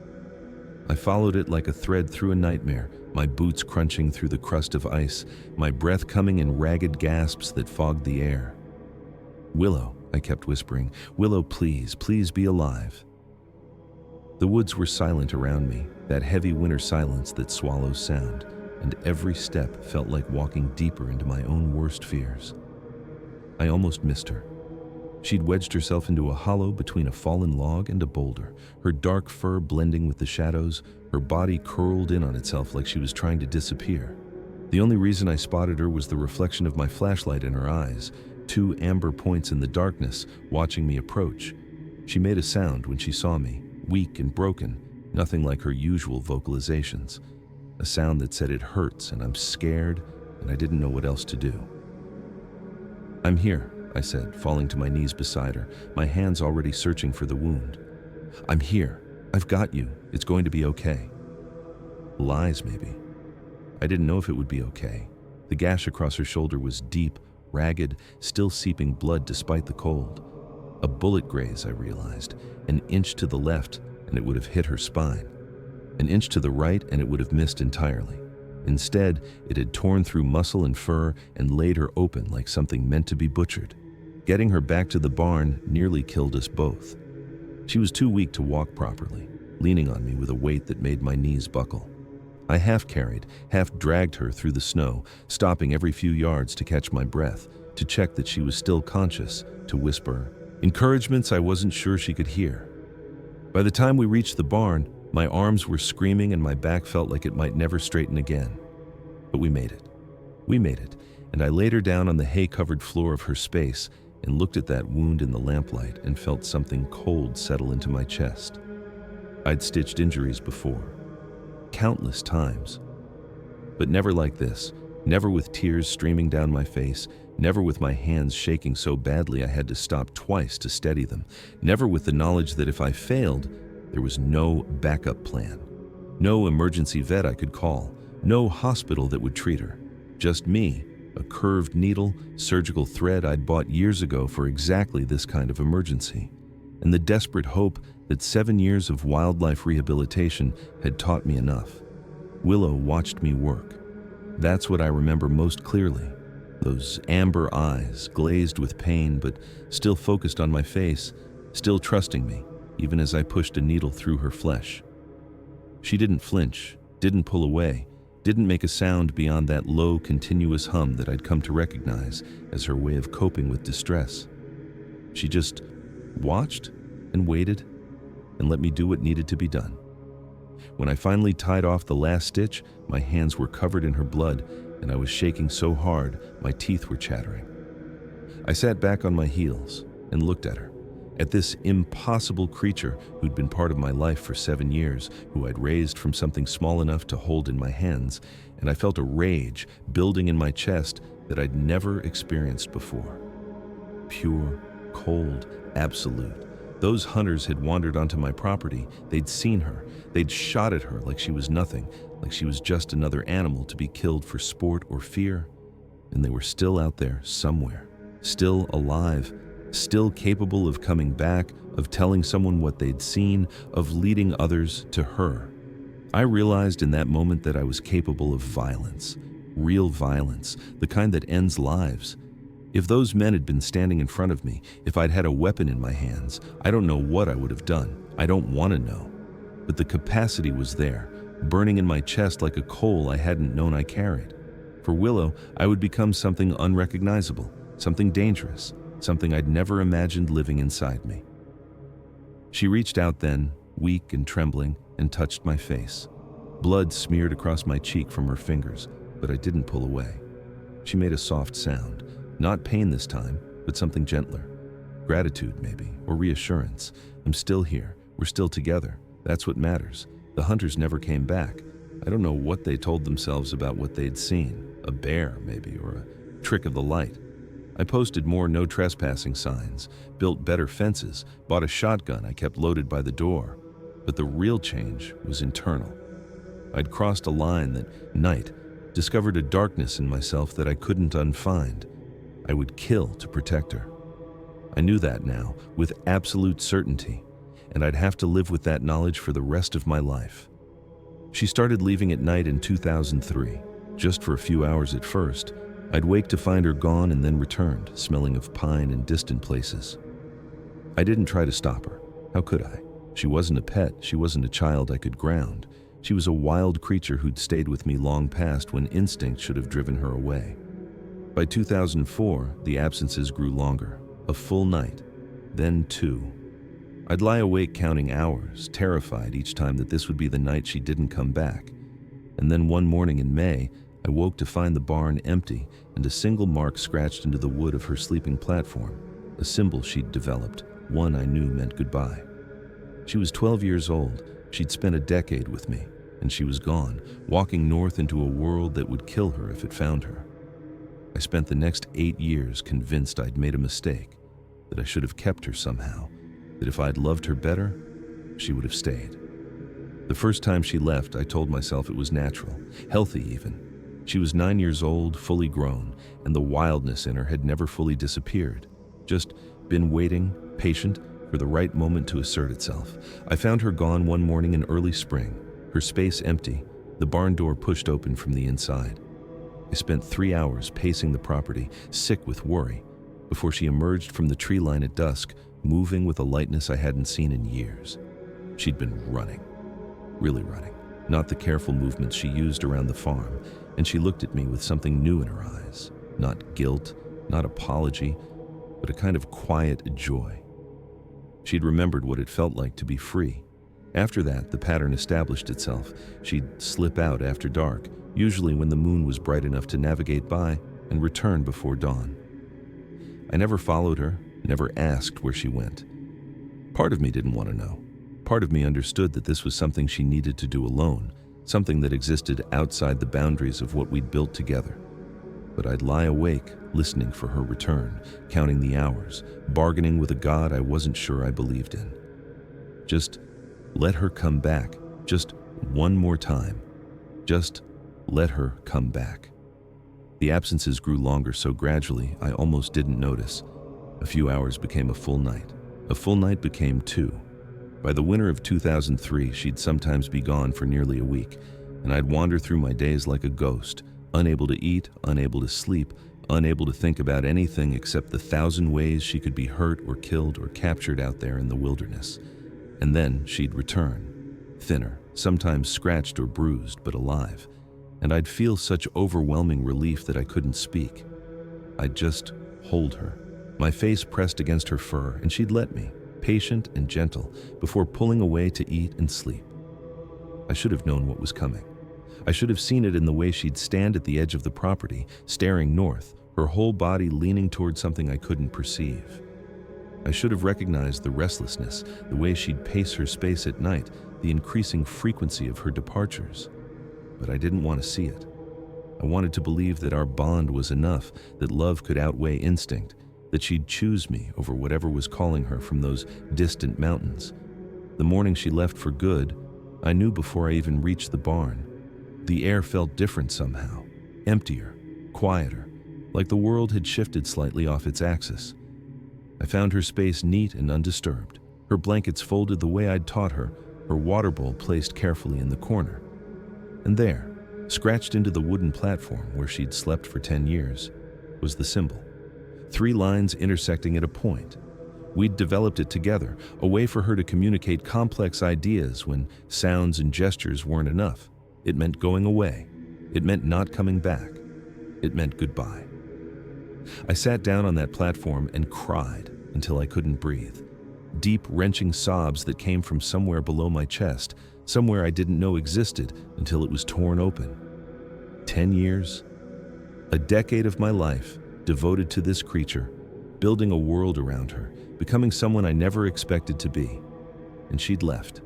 I followed it like a thread through a nightmare, my boots crunching through the crust of ice, my breath coming in ragged gasps that fogged the air. "Willow," I kept whispering, "Willow, please, please be alive." The woods were silent around me, that heavy winter silence that swallows sound, and every step felt like walking deeper into my own worst fears. I almost missed her. She'd wedged herself into a hollow between a fallen log and a boulder, her dark fur blending with the shadows, her body curled in on itself like she was trying to disappear. The only reason I spotted her was the reflection of my flashlight in her eyes, 2 amber points in the darkness, watching me approach. She made a sound when she saw me, weak and broken, nothing like her usual vocalizations. A sound that said it hurts and I'm scared and I didn't know what else to do. "I'm here," I said, falling to my knees beside her, my hands already searching for the wound. "I'm here. I've got you. It's going to be okay." Lies, maybe. I didn't know if it would be okay. The gash across her shoulder was deep, ragged, still seeping blood despite the cold. A bullet graze, I realized. An inch to the left, and it would have hit her spine. An inch to the right, and it would have missed entirely. Instead, it had torn through muscle and fur and laid her open like something meant to be butchered. Getting her back to the barn nearly killed us both. She was too weak to walk properly, leaning on me with a weight that made my knees buckle. I half carried, half dragged her through the snow, stopping every few yards to catch my breath, to check that she was still conscious, to whisper encouragements I wasn't sure she could hear. By the time we reached the barn, my arms were screaming and my back felt like it might never straighten again. But we made it. We made it, and I laid her down on the hay-covered floor of her space and looked at that wound in the lamplight and felt something cold settle into my chest. I'd stitched injuries before, countless times, but never like this, never with tears streaming down my face, never with my hands shaking so badly I had to stop twice to steady them, never with the knowledge that if I failed, there was no backup plan, no emergency vet I could call, no hospital that would treat her, just me, a curved needle, surgical thread I'd bought years ago for exactly this kind of emergency, and the desperate hope that 7 years of wildlife rehabilitation had taught me enough. Willow watched me work. That's what I remember most clearly. Those amber eyes, glazed with pain, but still focused on my face, still trusting me, even as I pushed a needle through her flesh. She didn't flinch, didn't pull away, didn't make a sound beyond that low, continuous hum that I'd come to recognize as her way of coping with distress. She just watched and waited and let me do what needed to be done. When I finally tied off the last stitch, my hands were covered in her blood and I was shaking so hard my teeth were chattering. I sat back on my heels and looked at her, at this impossible creature who'd been part of my life for 7 years, who I'd raised from something small enough to hold in my hands, and I felt a rage building in my chest that I'd never experienced before. Pure, cold, absolute. Those hunters had wandered onto my property. They'd seen her. They'd shot at her like she was nothing, like she was just another animal to be killed for sport or fear. And they were still out there somewhere, still alive, still capable of coming back, of telling someone what they'd seen, of leading others to her. I realized in that moment that I was capable of violence, real violence, the kind that ends lives. If those men had been standing in front of me, if I'd had a weapon in my hands, I don't know what I would have done. I don't want to know. But the capacity was there, burning in my chest like a coal I hadn't known I carried. For Willow, I would become something unrecognizable, something dangerous, something I'd never imagined living inside me. She reached out then, weak and trembling, and touched my face. Blood smeared across my cheek from her fingers, but I didn't pull away. She made a soft sound, not pain this time, but something gentler. Gratitude, maybe, or reassurance. I'm still here. We're still together. That's what matters. The hunters never came back. I don't know what they told themselves about what they'd seen. A bear, maybe, or a trick of the light. I posted more no trespassing signs, built better fences, bought a shotgun I kept loaded by the door. But the real change was internal. I'd crossed a line that night, discovered a darkness in myself that I couldn't unfind. I would kill to protect her. I knew that now, with absolute certainty, and I'd have to live with that knowledge for the rest of my life. She started leaving at night in 2003, just for a few hours at first. I'd wake to find her gone and then returned, smelling of pine and distant places. I didn't try to stop her. How could I? She wasn't a pet. She wasn't a child I could ground. She was a wild creature who'd stayed with me long past when instinct should have driven her away. By 2004, the absences grew longer. A full night, then 2. I'd lie awake counting hours, terrified each time that this would be the night she didn't come back. And then one morning in May, I woke to find the barn empty and a single mark scratched into the wood of her sleeping platform, a symbol she'd developed, one I knew meant goodbye. She was 12 years old. She'd spent a decade with me, and she was gone, walking north into a world that would kill her if it found her. I spent the next 8 years convinced I'd made a mistake, that I should have kept her somehow, that if I'd loved her better, she would have stayed. The first time she left, I told myself it was natural, healthy even. She was 9 years old, fully grown, and the wildness in her had never fully disappeared, just been waiting, patient, for the right moment to assert itself. I found her gone one morning in early spring, her space empty, the barn door pushed open from the inside. I spent 3 hours pacing the property, sick with worry, before she emerged from the tree line at dusk, moving with a lightness I hadn't seen in years. She'd been running, really running, not the careful movements she used around the farm, and she looked at me with something new in her eyes. Not guilt, not apology, but a kind of quiet joy. She'd remembered what it felt like to be free. After that, the pattern established itself. She'd slip out after dark, usually when the moon was bright enough to navigate by, and return before dawn. I never followed her, never asked where she went. Part of me didn't want to know. Part of me understood that this was something she needed to do alone, something that existed outside the boundaries of what we'd built together. But I'd lie awake, listening for her return, counting the hours, bargaining with a God I wasn't sure I believed in. Just let her come back, just one more time. Just let her come back. The absences grew longer so gradually I almost didn't notice. A few hours became a full night. A full night became 2. By the winter of 2003, she'd sometimes be gone for nearly a week, and I'd wander through my days like a ghost, unable to eat, unable to sleep, unable to think about anything except the 1,000 ways she could be hurt or killed or captured out there in the wilderness. And then she'd return, thinner, sometimes scratched or bruised, but alive. And I'd feel such overwhelming relief that I couldn't speak. I'd just hold her, my face pressed against her fur, and she'd let me, patient and gentle, before pulling away to eat and sleep. I should have known what was coming. I should have seen it in the way she'd stand at the edge of the property, staring north, her whole body leaning toward something I couldn't perceive. I should have recognized the restlessness, the way she'd pace her space at night, the increasing frequency of her departures. But I didn't want to see it. I wanted to believe that our bond was enough, that love could outweigh instinct, that she'd choose me over whatever was calling her from those distant mountains. The morning she left for good, I knew before I even reached the barn. The air felt different somehow, emptier, quieter, like the world had shifted slightly off its axis. I found her space neat and undisturbed, her blankets folded the way I'd taught her, her water bowl placed carefully in the corner. And there, scratched into the wooden platform where she'd slept for 10 years, was the symbol. 3 lines intersecting at a point. We'd developed it together, a way for her to communicate complex ideas when sounds and gestures weren't enough. It meant going away. It meant not coming back. It meant goodbye. I sat down on that platform and cried until I couldn't breathe. Deep, wrenching sobs that came from somewhere below my chest, somewhere I didn't know existed until it was torn open. 10 years, a decade of my life devoted to this creature, building a world around her, becoming someone I never expected to be. And she'd left.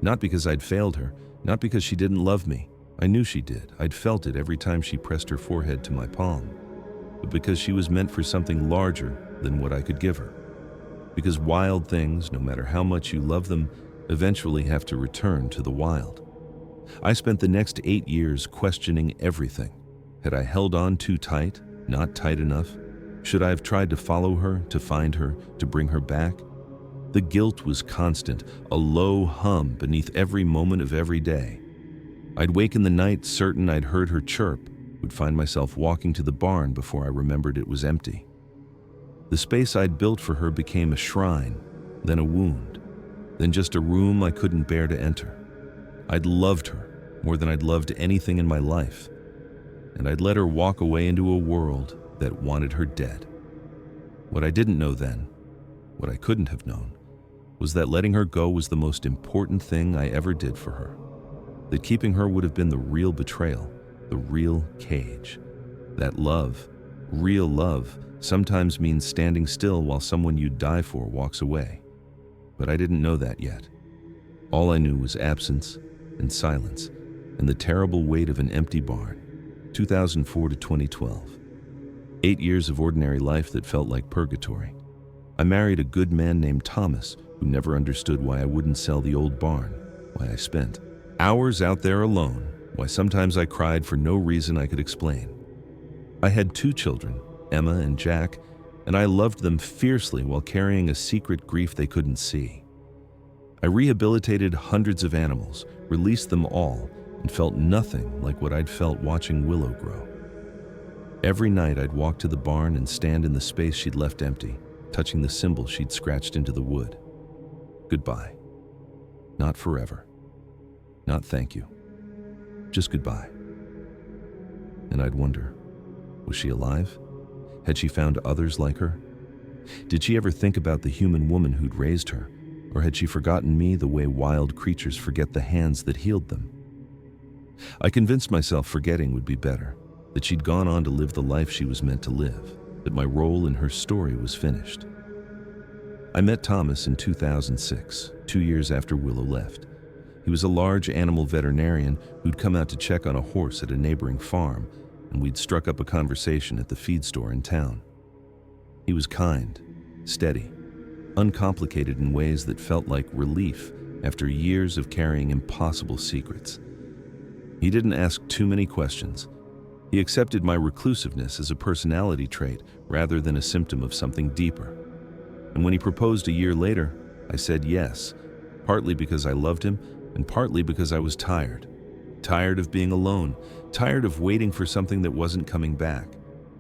Not because I'd failed her, not because she didn't love me. I knew she did. I'd felt it every time she pressed her forehead to my palm. But because she was meant for something larger than what I could give her. Because wild things, no matter how much you love them, eventually have to return to the wild. I spent the next 8 years questioning everything. Had I held on too tight, not tight enough? Should I have tried to follow her, to find her, to bring her back? The guilt was constant, a low hum beneath every moment of every day. I'd wake in the night certain I'd heard her chirp, would find myself walking to the barn before I remembered it was empty. The space I'd built for her became a shrine, then a wound, then just a room I couldn't bear to enter. I'd loved her more than I'd loved anything in my life, and I'd let her walk away into a world that wanted her dead. What I didn't know then, what I couldn't have known, was that letting her go was the most important thing I ever did for her. That keeping her would have been the real betrayal, the real cage. That love, real love, sometimes means standing still while someone you'd die for walks away. but I didn't know that yet. All I knew was absence and silence and the terrible weight of an empty barn. 2004 to 2012. 8 years of ordinary life that felt like purgatory. I married a good man named Thomas, who never understood why I wouldn't sell the old barn, why I spent hours out there alone, why sometimes I cried for no reason I could explain. I had 2 children, Emma and Jack, and I loved them fiercely while carrying a secret grief they couldn't see. I rehabilitated hundreds of animals, released them all, and felt nothing like what I'd felt watching Willow grow. Every night I'd walk to the barn and stand in the space she'd left empty, touching the symbol she'd scratched into the wood. Goodbye. Not forever. Not thank you. Just goodbye. And I'd wonder, was she alive? Had she found others like her? Did she ever think about the human woman who'd raised her? Or had she forgotten me the way wild creatures forget the hands that healed them? I convinced myself forgetting would be better, that she'd gone on to live the life she was meant to live, that my role in her story was finished. I met Thomas in 2006, 2 years after Willow left. He was a large animal veterinarian who'd come out to check on a horse at a neighboring farm, and we'd struck up a conversation at the feed store in town. He was kind, steady, uncomplicated in ways that felt like relief after years of carrying impossible secrets. He didn't ask too many questions. He accepted my reclusiveness as a personality trait rather than a symptom of something deeper. And when he proposed a year later, I said yes, partly because I loved him and partly because I was tired. Tired of being alone, tired of waiting for something that wasn't coming back,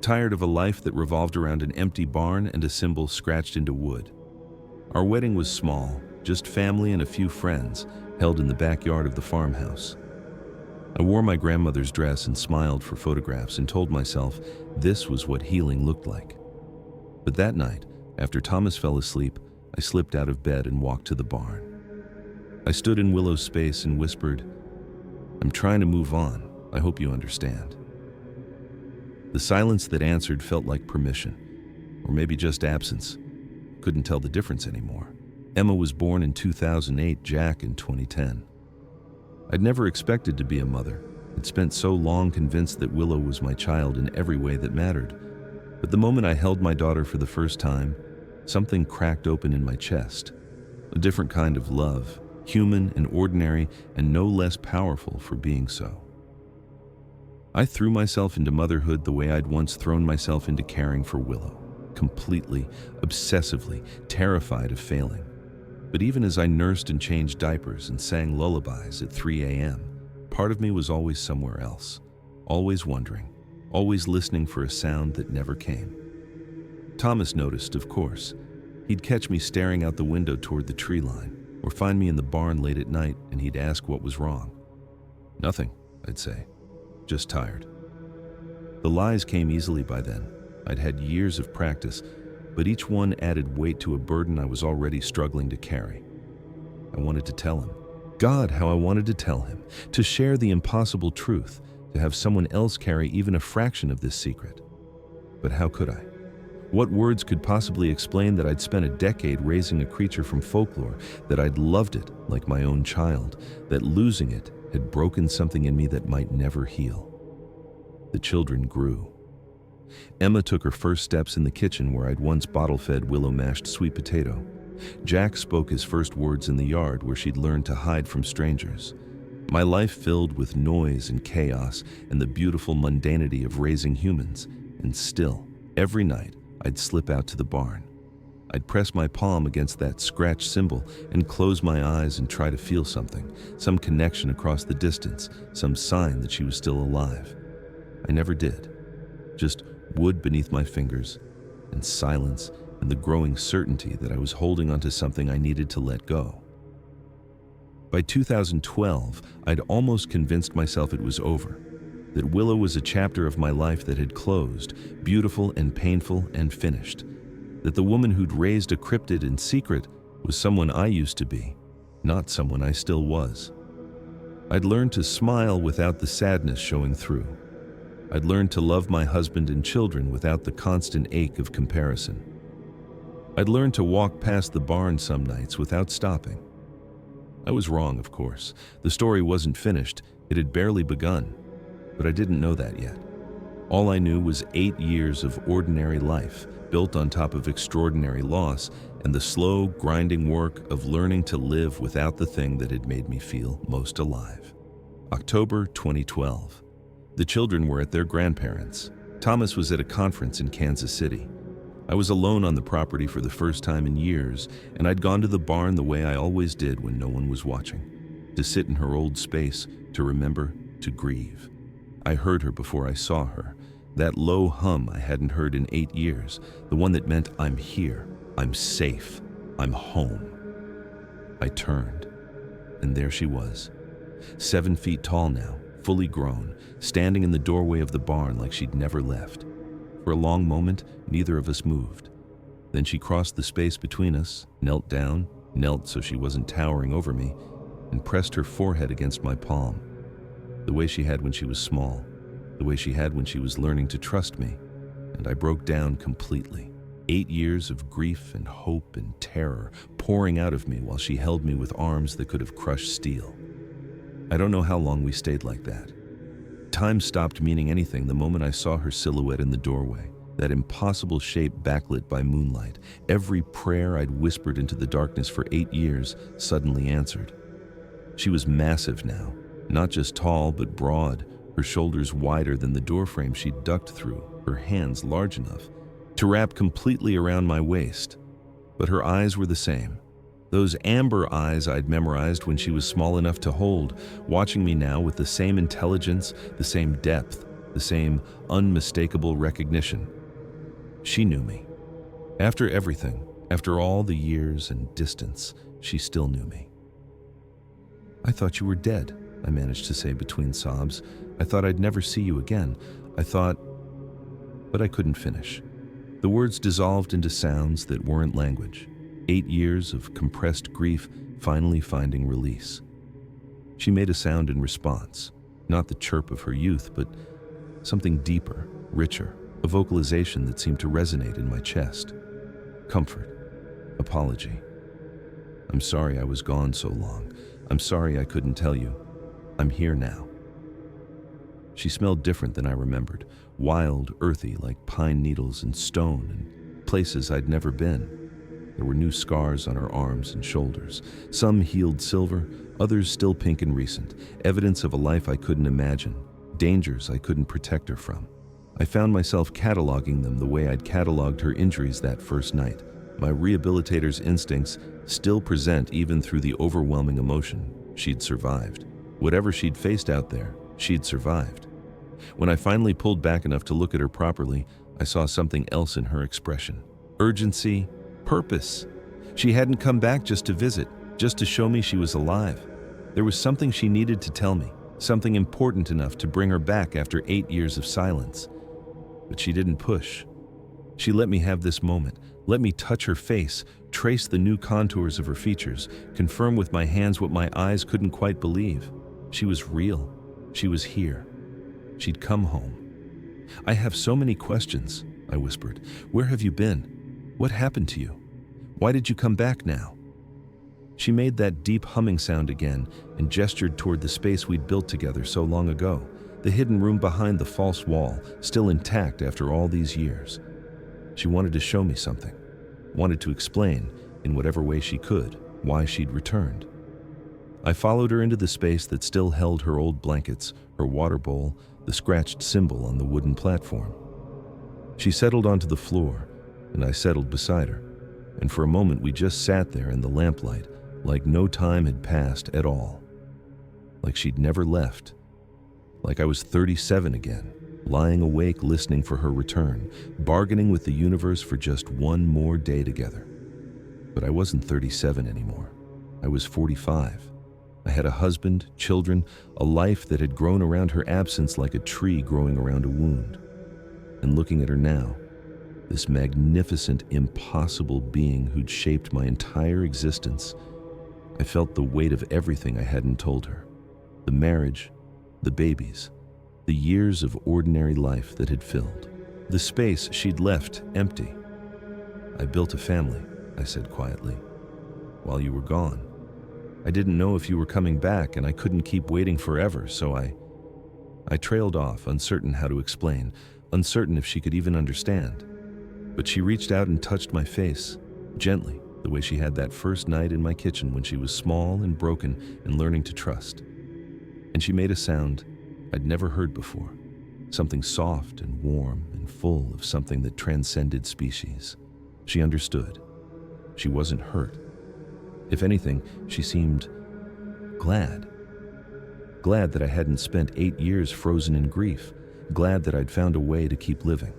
tired of a life that revolved around an empty barn and a symbol scratched into wood. Our wedding was small, just family and a few friends, held in the backyard of the farmhouse. I wore my grandmother's dress and smiled for photographs and told myself this was what healing looked like. But that night, after Thomas fell asleep, I slipped out of bed and walked to the barn. I stood in Willow's space and whispered, "I'm trying to move on. I hope you understand." The silence that answered felt like permission, or maybe just absence. Couldn't tell the difference anymore. Emma was born in 2008, Jack in 2010. I'd never expected to be a mother. I'd spent so long convinced that Willow was my child in every way that mattered. But the moment I held my daughter for the first time, something cracked open in my chest. A different kind of love, human and ordinary and no less powerful for being so. I threw myself into motherhood the way I'd once thrown myself into caring for Willow, completely, obsessively, terrified of failing. But even as I nursed and changed diapers and sang lullabies at 3 a.m., part of me was always somewhere else, always wondering, always listening for a sound that never came. Thomas noticed, of course. He'd catch me staring out the window toward the tree line, or find me in the barn late at night, and he'd ask what was wrong. "Nothing," I'd say. "Just tired." The lies came easily by then. I'd had years of practice, but each one added weight to a burden I was already struggling to carry. I wanted to tell him. God, how I wanted to tell him, to share the impossible truth, to have someone else carry even a fraction of this secret. But how could I? What words could possibly explain that I'd spent a decade raising a creature from folklore, that I'd loved it like my own child, that losing it had broken something in me that might never heal? The children grew. Emma took her first steps in the kitchen where I'd once bottle-fed Willow mashed sweet potato. Jack spoke his first words in the yard where she'd learned to hide from strangers. My life filled with noise and chaos and the beautiful mundanity of raising humans. And still, every night, I'd slip out to the barn. I'd press my palm against that scratch symbol and close my eyes and try to feel something, some connection across the distance, some sign that she was still alive. I never did. Just wood beneath my fingers, and silence, and the growing certainty that I was holding onto something I needed to let go. By 2012, I'd almost convinced myself it was over, that Willow was a chapter of my life that had closed, beautiful and painful and finished, that the woman who'd raised a cryptid in secret was someone I used to be, not someone I still was. I'd learned to smile without the sadness showing through. I'd learned to love my husband and children without the constant ache of comparison. I'd learned to walk past the barn some nights without stopping. I was wrong, of course. The story wasn't finished. It had barely begun. But I didn't know that yet. All I knew was 8 years of ordinary life, built on top of extraordinary loss, and the slow, grinding work of learning to live without the thing that had made me feel most alive. October 2012. The children were at their grandparents'. Thomas was at a conference in Kansas City. I was alone on the property for the first time in years, and I'd gone to the barn the way I always did when no one was watching, to sit in her old space, to remember, to grieve. I heard her before I saw her, that low hum I hadn't heard in 8 years, the one that meant I'm here, I'm safe, I'm home. I turned, and there she was, 7 feet tall now, fully grown, standing in the doorway of the barn like she'd never left. For a long moment, neither of us moved. Then she crossed the space between us, knelt down, knelt so she wasn't towering over me, and pressed her forehead against my palm, the way she had when she was small, the way she had when she was learning to trust me, and I broke down completely. 8 years of grief and hope and terror pouring out of me while she held me with arms that could have crushed steel. I don't know how long we stayed like that. Time stopped meaning anything the moment I saw her silhouette in the doorway, that impossible shape backlit by moonlight. Every prayer I'd whispered into the darkness for 8 years suddenly answered. She was massive now, not just tall but broad, her shoulders wider than the doorframe she'd ducked through, her hands large enough to wrap completely around my waist. But her eyes were the same. Those amber eyes I'd memorized when she was small enough to hold, watching me now with the same intelligence, the same depth, the same unmistakable recognition. She knew me. After everything, after all the years and distance, she still knew me. "I thought you were dead," I managed to say between sobs. "I thought I'd never see you again. I thought..." But I couldn't finish. The words dissolved into sounds that weren't language. 8 years of compressed grief finally finding release. She made a sound in response, not the chirp of her youth, but something deeper, richer, a vocalization that seemed to resonate in my chest. Comfort. Apology. "I'm sorry I was gone so long. I'm sorry I couldn't tell you. I'm here now." She smelled different than I remembered, wild, earthy, like pine needles and stone and places I'd never been. There were new scars on her arms and shoulders, some healed silver, others still pink and recent, evidence of a life I couldn't imagine, dangers I couldn't protect her from. I found myself cataloging them the way I'd cataloged her injuries that first night. My rehabilitator's instincts still present even through the overwhelming emotion. She'd survived. Whatever she'd faced out there, she'd survived. When I finally pulled back enough to look at her properly, I saw something else in her expression. Urgency, purpose. She hadn't come back just to visit, just to show me she was alive. There was something she needed to tell me, something important enough to bring her back after 8 years of silence. But she didn't push. She let me have this moment, let me touch her face, trace the new contours of her features, confirm with my hands what my eyes couldn't quite believe. She was real. She was here. She'd come home. "I have so many questions," I whispered. "Where have you been? What happened to you? Why did you come back now?" She made that deep humming sound again and gestured toward the space we'd built together so long ago, the hidden room behind the false wall, still intact after all these years. She wanted to show me something, wanted to explain, in whatever way she could, why she'd returned. I followed her into the space that still held her old blankets, her water bowl, the scratched symbol on the wooden platform. She settled onto the floor, and I settled beside her, and for a moment we just sat there in the lamplight, like no time had passed at all. Like she'd never left. Like I was 37 again, lying awake listening for her return, bargaining with the universe for just one more day together. But I wasn't 37 anymore. I was 45. I had a husband, children, a life that had grown around her absence like a tree growing around a wound. And looking at her now, this magnificent, impossible being who'd shaped my entire existence, I felt the weight of everything I hadn't told her. The marriage, the babies, the years of ordinary life that had filled. The space she'd left empty. I built a family, I said quietly, while you were gone. I didn't know if you were coming back, and I couldn't keep waiting forever, so I trailed off, uncertain how to explain, uncertain if she could even understand. But she reached out and touched my face, gently, the way she had that first night in my kitchen when she was small and broken and learning to trust. And she made a sound I'd never heard before, something soft and warm and full of something that transcended species. She understood. She wasn't hurt. If anything, she seemed glad. Glad that I hadn't spent 8 years frozen in grief. Glad that I'd found a way to keep living.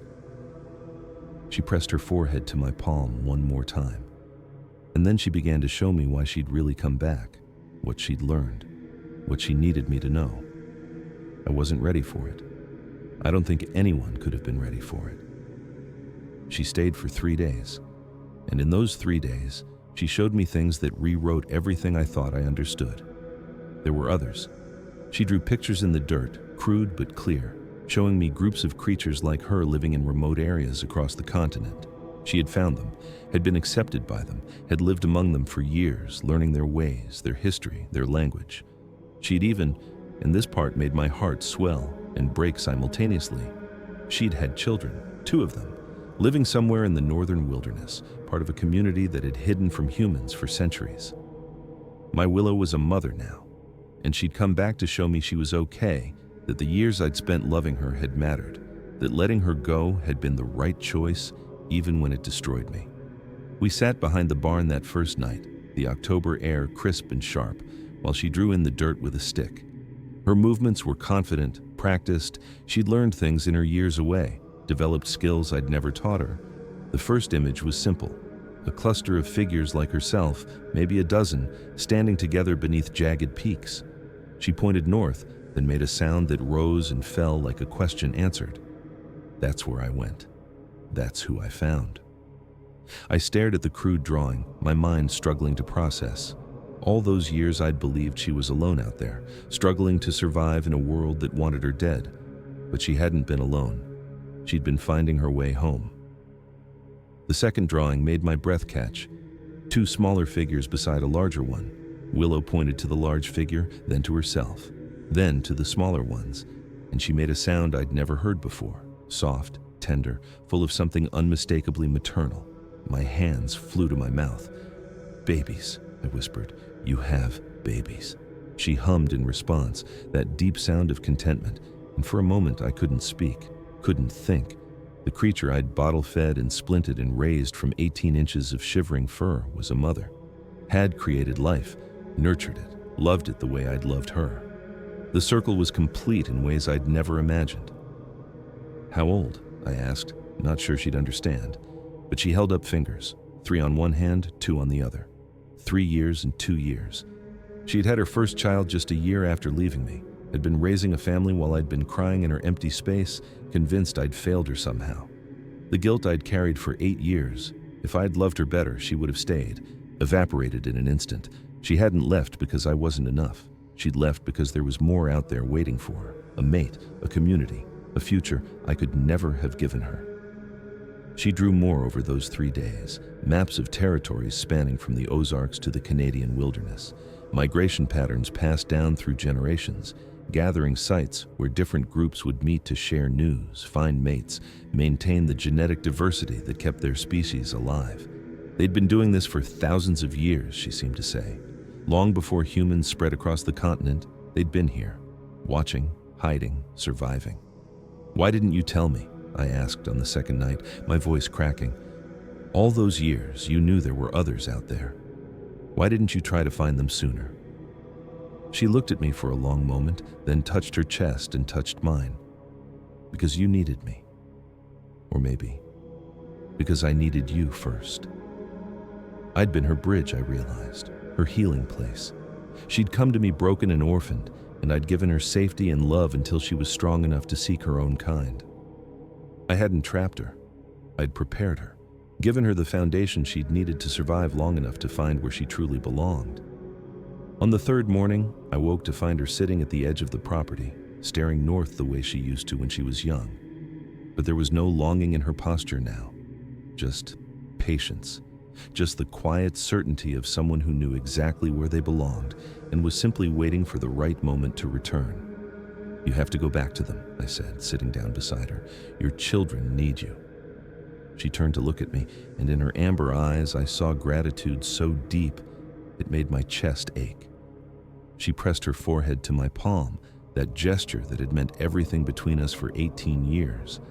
She pressed her forehead to my palm one more time. And then she began to show me why she'd really come back, what she'd learned, what she needed me to know. I wasn't ready for it. I don't think anyone could have been ready for it. She stayed for 3 days. And in those 3 days, she showed me things that rewrote everything I thought I understood. There were others. She drew pictures in the dirt, crude but clear, showing me groups of creatures like her living in remote areas across the continent. She had found them, had been accepted by them, had lived among them for years, learning their ways, their history, their language. She'd even, and this part made my heart swell and break simultaneously, she'd had children, 2 of them, living somewhere in the northern wilderness, part of a community that had hidden from humans for centuries. My Willow was a mother now, and she'd come back to show me she was okay, that the years I'd spent loving her had mattered, that letting her go had been the right choice, even when it destroyed me. We sat behind the barn that first night, the October air crisp and sharp, while she drew in the dirt with a stick. Her movements were confident, practiced. She'd learned things in her years away, developed skills I'd never taught her. The first image was simple, a cluster of figures like herself, maybe a dozen, standing together beneath jagged peaks. She pointed north, then made a sound that rose and fell like a question answered. That's where I went. That's who I found. I stared at the crude drawing, my mind struggling to process. All those years I'd believed she was alone out there, struggling to survive in a world that wanted her dead. But she hadn't been alone. She'd been finding her way home. The second drawing made my breath catch. 2 smaller figures beside a larger one. Willow pointed to the large figure, then to herself, then to the smaller ones, and she made a sound I'd never heard before, soft, tender, full of something unmistakably maternal. My hands flew to my mouth. "Babies," I whispered. "You have babies." She hummed in response, that deep sound of contentment, and for a moment I couldn't speak, couldn't think. The creature I'd bottle-fed and splinted and raised from 18 inches of shivering fur was a mother. Had created life, nurtured it, loved it the way I'd loved her. The circle was complete in ways I'd never imagined. "How old?" I asked, not sure she'd understand. But she held up fingers, 3 on one hand, 2 on the other. 3 years and 2 years. She'd had her first child just a year after leaving me, had been raising a family while I'd been crying in her empty space, convinced I'd failed her somehow. The guilt I'd carried for 8 years, if I'd loved her better, she would have stayed, evaporated in an instant. She hadn't left because I wasn't enough. She'd left because there was more out there waiting for her, a mate, a community, a future I could never have given her. She drew more over those 3 days, maps of territories spanning from the Ozarks to the Canadian wilderness, migration patterns passed down through generations, gathering sites where different groups would meet to share news, find mates, maintain the genetic diversity that kept their species alive. They'd been doing this for thousands of years, she seemed to say. Long before humans spread across the continent, they'd been here, watching, hiding, surviving. "Why didn't you tell me?" I asked on the second night, my voice cracking. "All those years, you knew there were others out there. Why didn't you try to find them sooner?" She looked at me for a long moment, then touched her chest and touched mine. "Because you needed me. Or maybe, because I needed you first." I'd been her bridge, I realized, her healing place. She'd come to me broken and orphaned, and I'd given her safety and love until she was strong enough to seek her own kind. I hadn't trapped her. I'd prepared her, given her the foundation she'd needed to survive long enough to find where she truly belonged. On the 3rd morning, I woke to find her sitting at the edge of the property, staring north the way she used to when she was young. But there was no longing in her posture now, just patience, just the quiet certainty of someone who knew exactly where they belonged and was simply waiting for the right moment to return. "You have to go back to them," I said, sitting down beside her. "Your children need you." She turned to look at me, and in her amber eyes I saw gratitude so deep it made my chest ache. She pressed her forehead to my palm, that gesture that had meant everything between us for 18 years,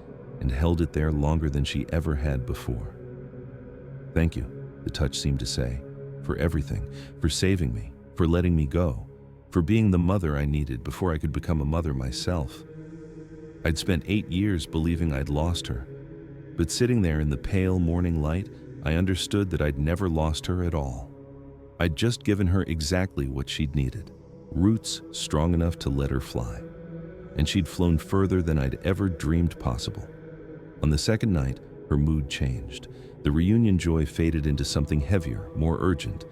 and held it there longer than she ever had before. "Thank you," the touch seemed to say, "for everything, for saving me, for letting me go, for being the mother I needed before I could become a mother myself." I'd spent 8 years believing I'd lost her, but sitting there in the pale morning light, I understood that I'd never lost her at all. I'd just given her exactly what she'd needed, roots strong enough to let her fly. And she'd flown further than I'd ever dreamed possible. On the second night, her mood changed. The reunion joy faded into something heavier, more urgent.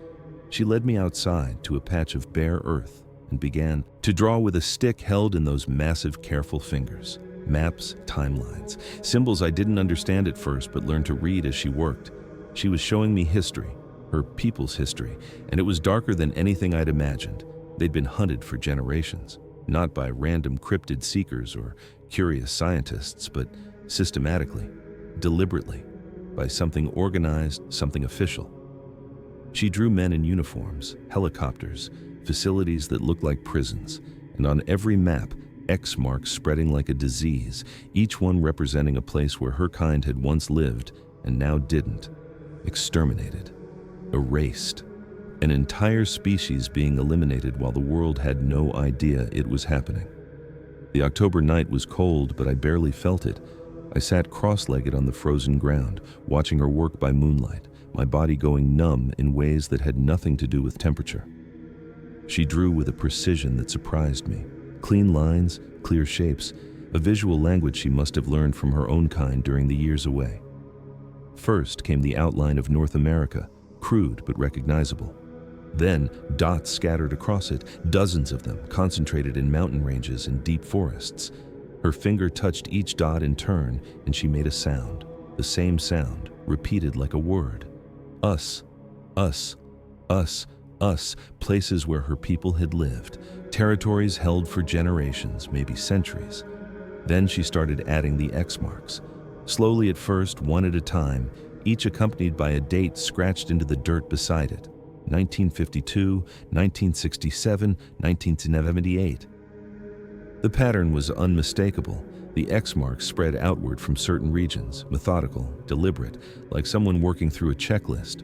She led me outside to a patch of bare earth and began to draw with a stick held in those massive, careful fingers. Maps, timelines, symbols I didn't understand at first but learned to read as she worked. She was showing me history, her people's history, and it was darker than anything I'd imagined. They'd been hunted for generations, not by random cryptid seekers or curious scientists, but systematically, deliberately, by something organized, something official. She drew men in uniforms, helicopters, facilities that looked like prisons, and on every map, X marks spreading like a disease, each one representing a place where her kind had once lived and now didn't. Exterminated. Erased. An entire species being eliminated while the world had no idea it was happening. The October night was cold, but I barely felt it. I sat cross-legged on the frozen ground, watching her work by moonlight, my body going numb in ways that had nothing to do with temperature. She drew with a precision that surprised me. Clean lines, clear shapes, a visual language she must have learned from her own kind during the years away. First came the outline of North America, crude but recognizable. Then, dots scattered across it, dozens of them, concentrated in mountain ranges and deep forests. Her finger touched each dot in turn, and she made a sound, the same sound, repeated like a word. Us, us, us, us, places where her people had lived, territories held for generations, maybe centuries. Then she started adding the X marks. Slowly at first, one at a time, each accompanied by a date scratched into the dirt beside it. 1952, 1967, 1978. The pattern was unmistakable. The X marks spread outward from certain regions, methodical, deliberate, like someone working through a checklist.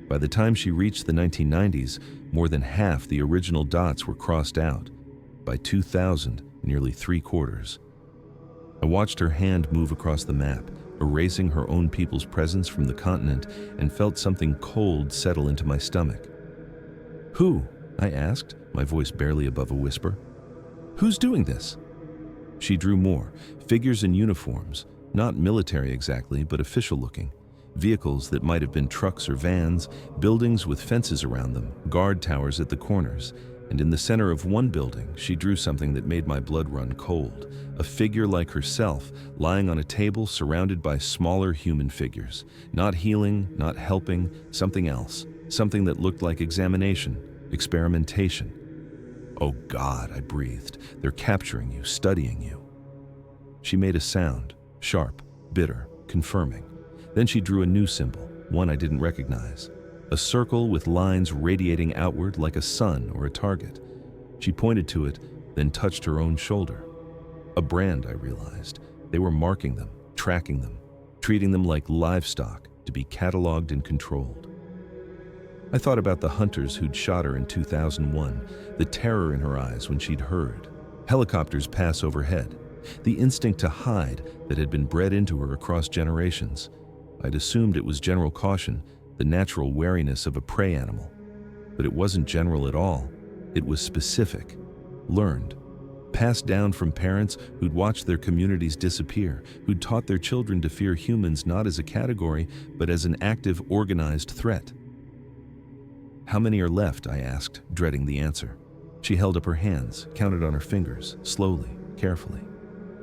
By the time she reached the 1990s, more than half the original dots were crossed out. By 2000, nearly 3/4. I watched her hand move across the map, erasing her own people's presence from the continent, and felt something cold settle into my stomach. "Who?" I asked, my voice barely above a whisper. "Who's doing this?" She drew more, figures in uniforms, not military exactly, but official-looking. Vehicles that might have been trucks or vans, buildings with fences around them, guard towers at the corners. And in the center of one building, she drew something that made my blood run cold. A figure like herself, lying on a table surrounded by smaller human figures. Not healing, not helping, something else. Something that looked like examination, experimentation. "Oh God," I breathed. "They're capturing you, studying you." She made a sound, sharp, bitter, confirming. Then she drew a new symbol, one I didn't recognize. A circle with lines radiating outward like a sun or a target. She pointed to it, then touched her own shoulder. A brand, I realized. They were marking them, tracking them, treating them like livestock to be cataloged and controlled. I thought about the hunters who'd shot her in 2001, the terror in her eyes when she'd heard. Helicopters pass overhead, the instinct to hide that had been bred into her across generations. I'd assumed it was general caution, the natural wariness of a prey animal. But it wasn't general at all. It was specific, learned, passed down from parents who'd watched their communities disappear, who'd taught their children to fear humans not as a category, but as an active, organized threat. "How many are left?" I asked, dreading the answer. She held up her hands, counted on her fingers, slowly, carefully.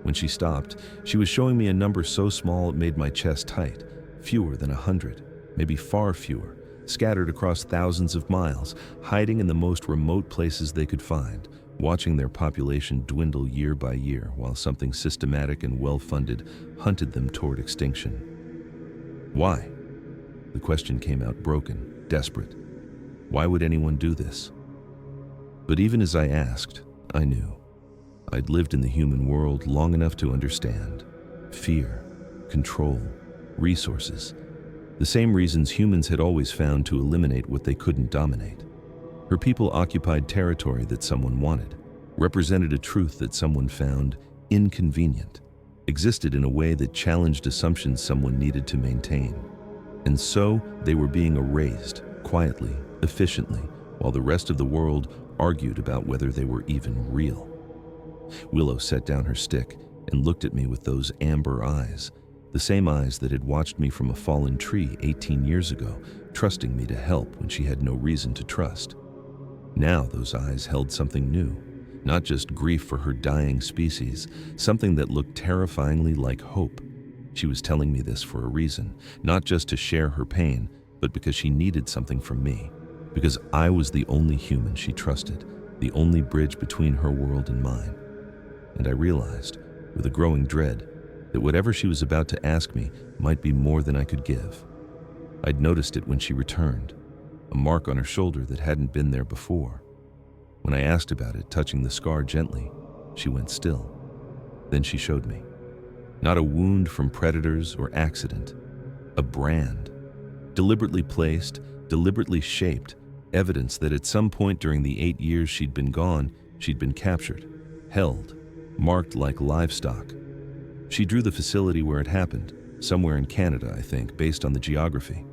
When she stopped, she was showing me a number so small it made my chest tight, fewer than 100. maybe far fewer, scattered across thousands of miles, hiding in the most remote places they could find, watching their population dwindle year by year while something systematic and well-funded hunted them toward extinction. Why? The question came out broken, desperate. Why would anyone do this? But even as I asked, I knew. I'd lived in the human world long enough to understand. Fear, control, resources. The same reasons humans had always found to eliminate what they couldn't dominate. Her people occupied territory that someone wanted, represented a truth that someone found inconvenient, existed in a way that challenged assumptions someone needed to maintain. And so they were being erased, quietly, efficiently, while the rest of the world argued about whether they were even real. Willow set down her stick and looked at me with those amber eyes, the same eyes that had watched me from a fallen tree 18 years ago, trusting me to help when she had no reason to trust. Now those eyes held something new, not just grief for her dying species, something that looked terrifyingly like hope. She was telling me this for a reason, not just to share her pain, but because she needed something from me, because I was the only human she trusted, the only bridge between her world and mine. And I realized, with a growing dread, that whatever she was about to ask me might be more than I could give. I'd noticed it when she returned, a mark on her shoulder that hadn't been there before. When I asked about it, touching the scar gently, she went still. Then she showed me. Not a wound from predators or accident, a brand. Deliberately placed, deliberately shaped, evidence that at some point during the 8 years she'd been gone, she'd been captured, held, marked like livestock. She drew the facility where it happened, somewhere in Canada, I think, based on the geography.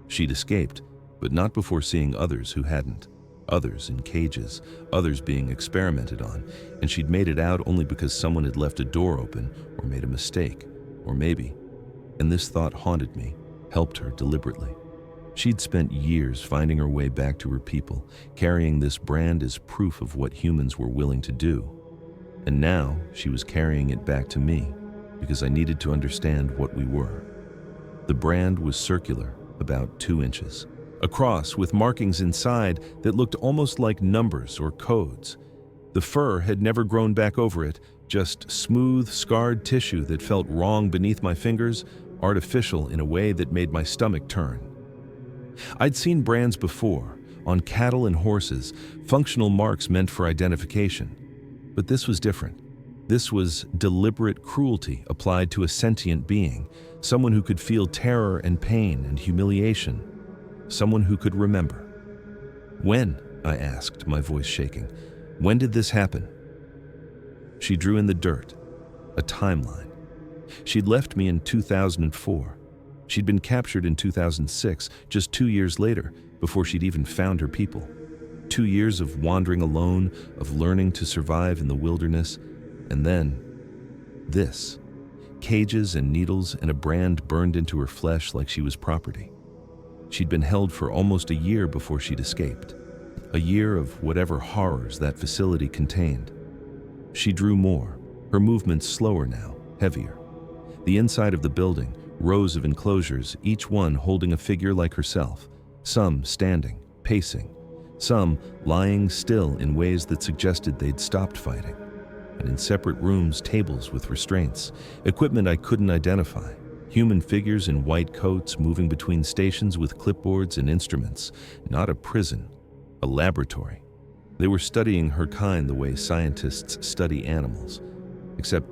She'd escaped, but not before seeing others who hadn't. Others in cages, others being experimented on, and she'd made it out only because someone had left a door open or made a mistake, or maybe, and this thought haunted me, helped her deliberately. She'd spent years finding her way back to her people, carrying this brand as proof of what humans were willing to do. And now she was carrying it back to me, because I needed to understand what we were. The brand was circular, about 2 inches. A cross with markings inside that looked almost like numbers or codes. The fur had never grown back over it, just smooth, scarred tissue that felt wrong beneath my fingers, artificial in a way that made my stomach turn. I'd seen brands before, on cattle and horses, functional marks meant for identification. But this was different. This was deliberate cruelty applied to a sentient being, someone who could feel terror and pain and humiliation, someone who could remember. When? I asked, my voice shaking. When did this happen? She drew in the dirt, a timeline. She'd left me in 2004. She'd been captured in 2006, just 2 years later, before she'd even found her people. 2 years of wandering alone, of learning to survive in the wilderness, and then this. Cages and needles and a brand burned into her flesh like she was property. She'd been held for almost a year before she'd escaped. A year of whatever horrors that facility contained. She drew more, her movements slower now, heavier. The inside of the building, rows of enclosures, each one holding a figure like herself, some standing, pacing, some lying still in ways that suggested they'd stopped fighting. And in separate rooms, tables with restraints, equipment I couldn't identify, human figures in white coats moving between stations with clipboards and instruments. Not a prison, a laboratory. They were studying her kind the way scientists study animals. Except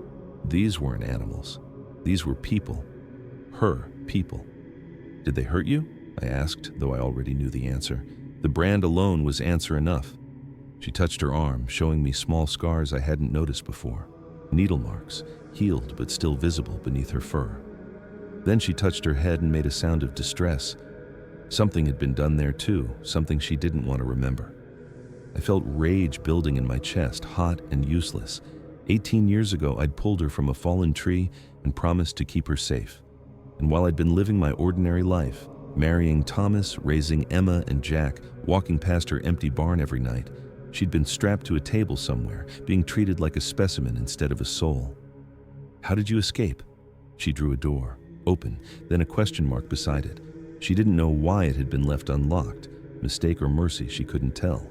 these weren't animals. These were people. Her people. Did they hurt you? I asked, though I already knew the answer. The brand alone was answer enough. She touched her arm, showing me small scars I hadn't noticed before. Needle marks, healed but still visible beneath her fur. Then she touched her head and made a sound of distress. Something had been done there too, something she didn't want to remember. I felt rage building in my chest, hot and useless. 18 years ago, I'd pulled her from a fallen tree and promised to keep her safe. And while I'd been living my ordinary life, marrying Thomas, raising Emma and Jack, walking past her empty barn every night, she'd been strapped to a table somewhere, being treated like a specimen instead of a soul. How did you escape? She drew a door, open, then a question mark beside it. She didn't know why it had been left unlocked. Mistake or mercy, she couldn't tell.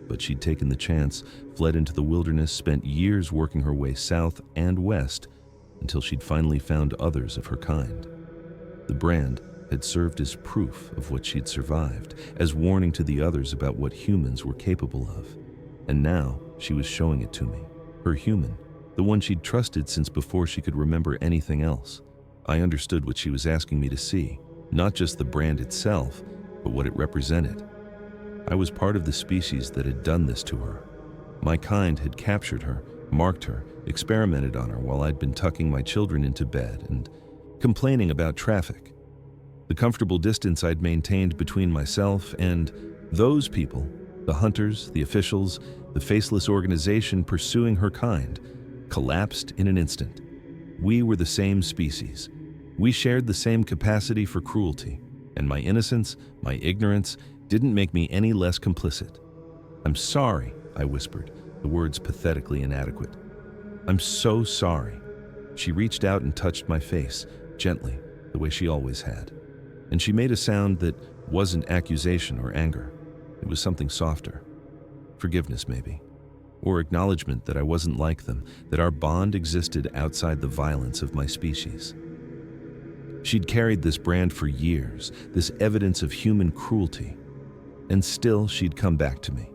But she'd taken the chance, fled into the wilderness, spent years working her way south and west until she'd finally found others of her kind. The brand had served as proof of what she'd survived, as warning to the others about what humans were capable of. And now she was showing it to me, her human, the one she'd trusted since before she could remember anything else. I understood what she was asking me to see, not just the brand itself, but what it represented. I was part of the species that had done this to her. My kind had captured her, marked her, experimented on her while I'd been tucking my children into bed and complaining about traffic. The comfortable distance I'd maintained between myself and those people, the hunters, the officials, the faceless organization pursuing her kind, collapsed in an instant. We were the same species. We shared the same capacity for cruelty, and my innocence, my ignorance, didn't make me any less complicit. "I'm sorry," I whispered, the words pathetically inadequate. "I'm so sorry." She reached out and touched my face, gently, the way she always had. And she made a sound that wasn't accusation or anger. It was something softer. Forgiveness, maybe. Or acknowledgement that I wasn't like them, that our bond existed outside the violence of my species. She'd carried this brand for years, this evidence of human cruelty. And still she'd come back to me.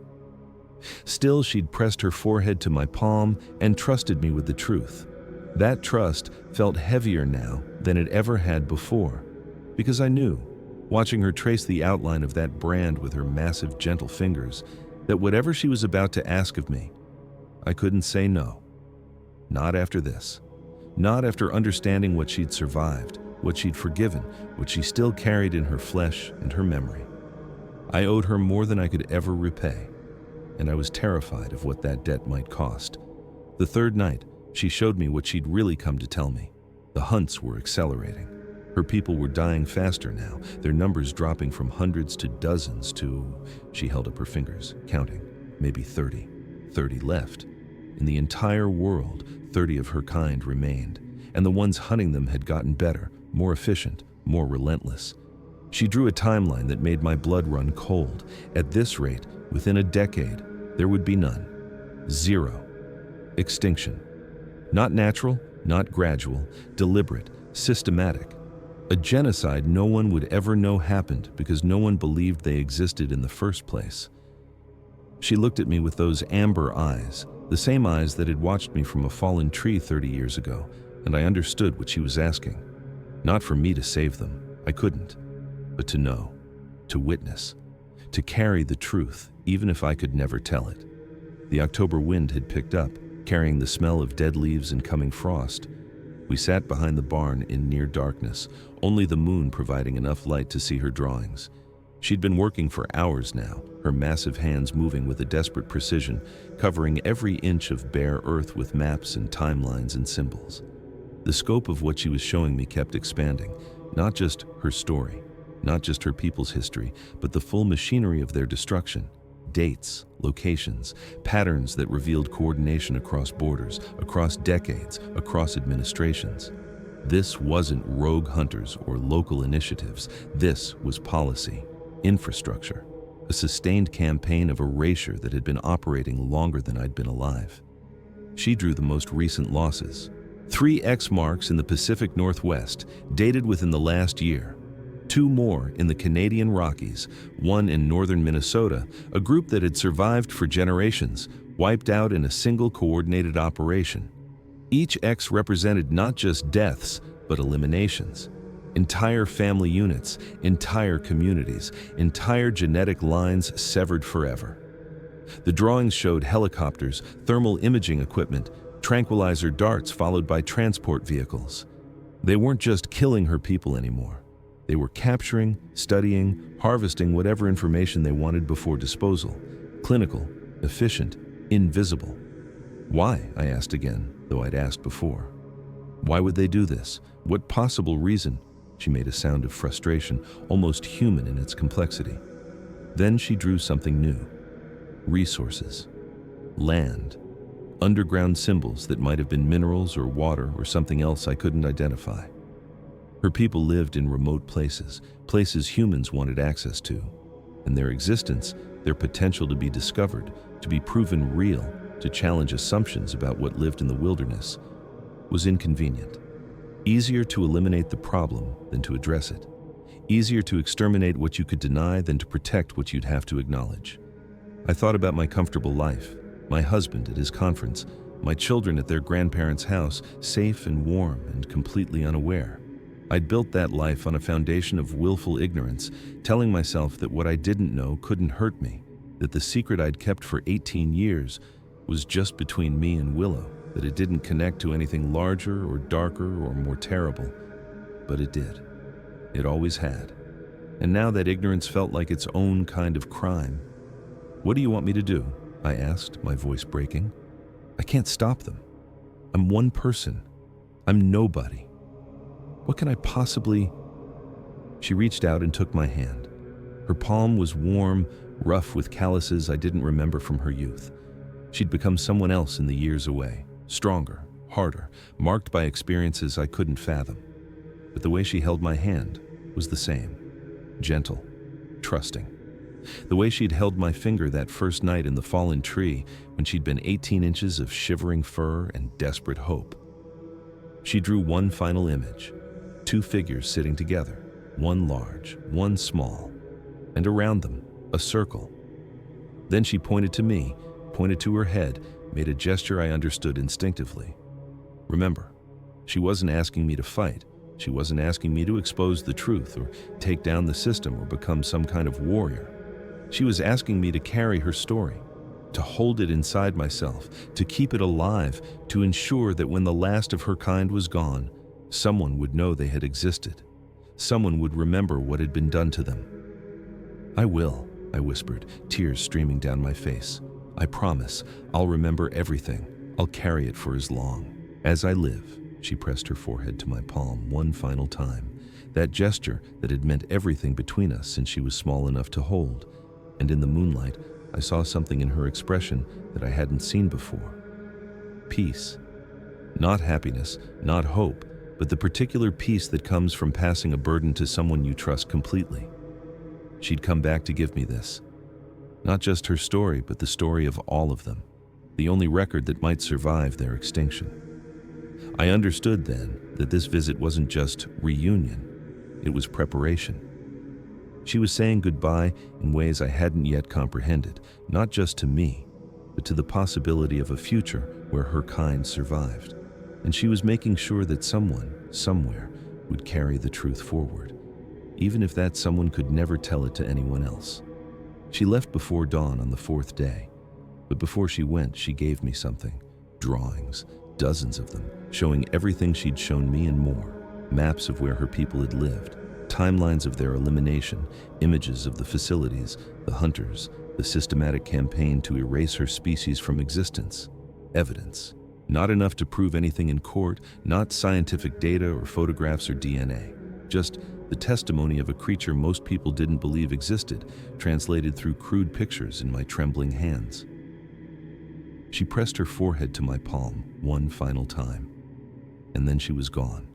Still she'd pressed her forehead to my palm and trusted me with the truth. That trust felt heavier now than it ever had before, because I knew, watching her trace the outline of that brand with her massive, gentle fingers, that whatever she was about to ask of me, I couldn't say no. Not after this. Not after understanding what she'd survived, what she'd forgiven, what she still carried in her flesh and her memory. I owed her more than I could ever repay, and I was terrified of what that debt might cost. The third night, she showed me what she'd really come to tell me. The hunts were accelerating. Her people were dying faster now, their numbers dropping from hundreds to dozens to, she held up her fingers, counting, maybe 30. 30 left. In the entire world, 30 of her kind remained, and the ones hunting them had gotten better, more efficient, more relentless. She drew a timeline that made my blood run cold. At this rate, within a decade, there would be none. Zero. Extinction. Not natural, not gradual, deliberate, systematic. A genocide no one would ever know happened because no one believed they existed in the first place. She looked at me with those amber eyes, the same eyes that had watched me from a fallen tree 30 years ago, and I understood what she was asking. Not for me to save them, I couldn't, but to know, to witness, to carry the truth, even if I could never tell it. The October wind had picked up, carrying the smell of dead leaves and coming frost. We sat behind the barn in near darkness, only the moon providing enough light to see her drawings. She'd been working for hours now, her massive hands moving with a desperate precision, covering every inch of bare earth with maps and timelines and symbols. The scope of what she was showing me kept expanding, not just her story, not just her people's history, but the full machinery of their destruction. Dates, locations, patterns that revealed coordination across borders, across decades, across administrations. This wasn't rogue hunters or local initiatives. This was policy, infrastructure, a sustained campaign of erasure that had been operating longer than I'd been alive. She drew the most recent losses. 3 X marks in the Pacific Northwest, dated within the last year. 2 more in the Canadian Rockies, 1 in northern Minnesota, a group that had survived for generations, wiped out in a single coordinated operation. Each X represented not just deaths, but eliminations. Entire family units, entire communities, entire genetic lines severed forever. The drawings showed helicopters, thermal imaging equipment, tranquilizer darts followed by transport vehicles. They weren't just killing her people anymore. They were capturing, studying, harvesting whatever information they wanted before disposal. Clinical, efficient, invisible. Why? I asked again, though I'd asked before. Why would they do this? What possible reason? She made a sound of frustration, almost human in its complexity. Then she drew something new. Resources. Land. Underground symbols that might have been minerals or water or something else I couldn't identify. Her people lived in remote places, places humans wanted access to, and their existence, their potential to be discovered, to be proven real, to challenge assumptions about what lived in the wilderness, was inconvenient. Easier to eliminate the problem than to address it. Easier to exterminate what you could deny than to protect what you'd have to acknowledge. I thought about my comfortable life, my husband at his conference, my children at their grandparents' house, safe and warm and completely unaware. I'd built that life on a foundation of willful ignorance, telling myself that what I didn't know couldn't hurt me, that the secret I'd kept for 18 years was just between me and Willow, that it didn't connect to anything larger or darker or more terrible. But it did. It always had. And now that ignorance felt like its own kind of crime. "What do you want me to do?" I asked, my voice breaking. "I can't stop them. I'm one person. I'm nobody. What can I possibly—" She reached out and took my hand. Her palm was warm, rough with calluses I didn't remember from her youth. She'd become someone else in the years away, stronger, harder, marked by experiences I couldn't fathom. But the way she held my hand was the same, gentle, trusting. The way she'd held my finger that first night in the fallen tree when she'd been 18 inches of shivering fur and desperate hope. She drew one final image, two figures sitting together, one large, one small, and around them, a circle. Then she pointed to me, pointed to her head, made a gesture I understood instinctively. Remember, she wasn't asking me to fight. She wasn't asking me to expose the truth or take down the system or become some kind of warrior. She was asking me to carry her story, to hold it inside myself, to keep it alive, to ensure that when the last of her kind was gone, someone would know they had existed. Someone would remember what had been done to them. "I will," I whispered, tears streaming down my face. "I promise, I'll remember everything. I'll carry it for as long as I live." She pressed her forehead to my palm one final time, that gesture that had meant everything between us since she was small enough to hold. And in the moonlight, I saw something in her expression that I hadn't seen before. Peace. Not happiness, not hope, but the particular peace that comes from passing a burden to someone you trust completely. She'd come back to give me this. Not just her story, but the story of all of them, the only record that might survive their extinction. I understood then that this visit wasn't just reunion, it was preparation. She was saying goodbye in ways I hadn't yet comprehended, not just to me, but to the possibility of a future where her kind survived. And she was making sure that someone, somewhere, would carry the truth forward, even if that someone could never tell it to anyone else. She left before dawn on the fourth day, but before she went, she gave me something. Drawings, dozens of them, showing everything she'd shown me and more. Maps of where her people had lived, timelines of their elimination, images of the facilities, the hunters, the systematic campaign to erase her species from existence. Evidence. Not enough to prove anything in court, not scientific data or photographs or DNA. Just the testimony of a creature most people didn't believe existed, translated through crude pictures in my trembling hands. She pressed her forehead to my palm one final time, and then she was gone,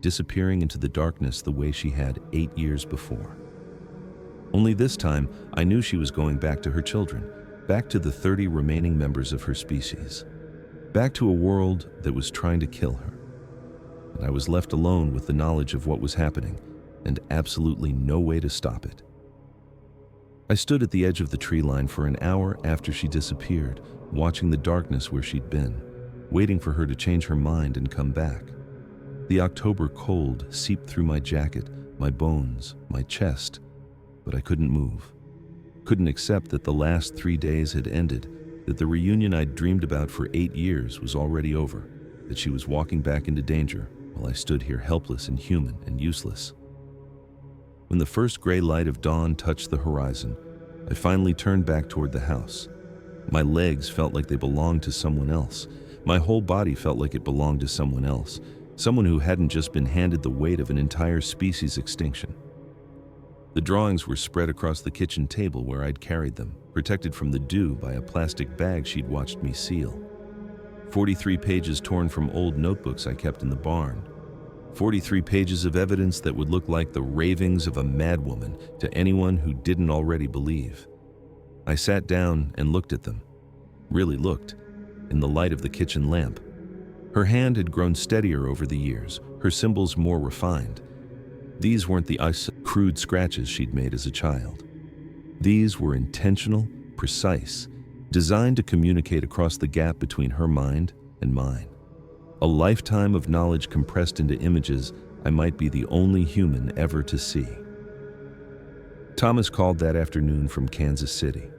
disappearing into the darkness the way she had 8 years before. Only this time, I knew she was going back to her children, back to the 30 remaining members of her species, back to a world that was trying to kill her. And I was left alone with the knowledge of what was happening, and absolutely no way to stop it. I stood at the edge of the tree line for an hour after she disappeared, watching the darkness where she'd been, waiting for her to change her mind and come back. The October cold seeped through my jacket, my bones, my chest, but I couldn't move. Couldn't accept that the last 3 days had ended, that the reunion I'd dreamed about for 8 years was already over, that she was walking back into danger while I stood here helpless and human and useless. When the first gray light of dawn touched the horizon, I finally turned back toward the house. My legs felt like they belonged to someone else. My whole body felt like it belonged to someone else, someone who hadn't just been handed the weight of an entire species extinction. The drawings were spread across the kitchen table where I'd carried them, protected from the dew by a plastic bag she'd watched me seal. 43 pages torn from old notebooks I kept in the barn. 43 pages of evidence that would look like the ravings of a madwoman to anyone who didn't already believe. I sat down and looked at them. Really looked, in the light of the kitchen lamp. Her hand had grown steadier over the years, her symbols more refined. These weren't the crude scratches she'd made as a child. These were intentional, precise, designed to communicate across the gap between her mind and mine. A lifetime of knowledge compressed into images I might be the only human ever to see. Thomas called that afternoon from Kansas City.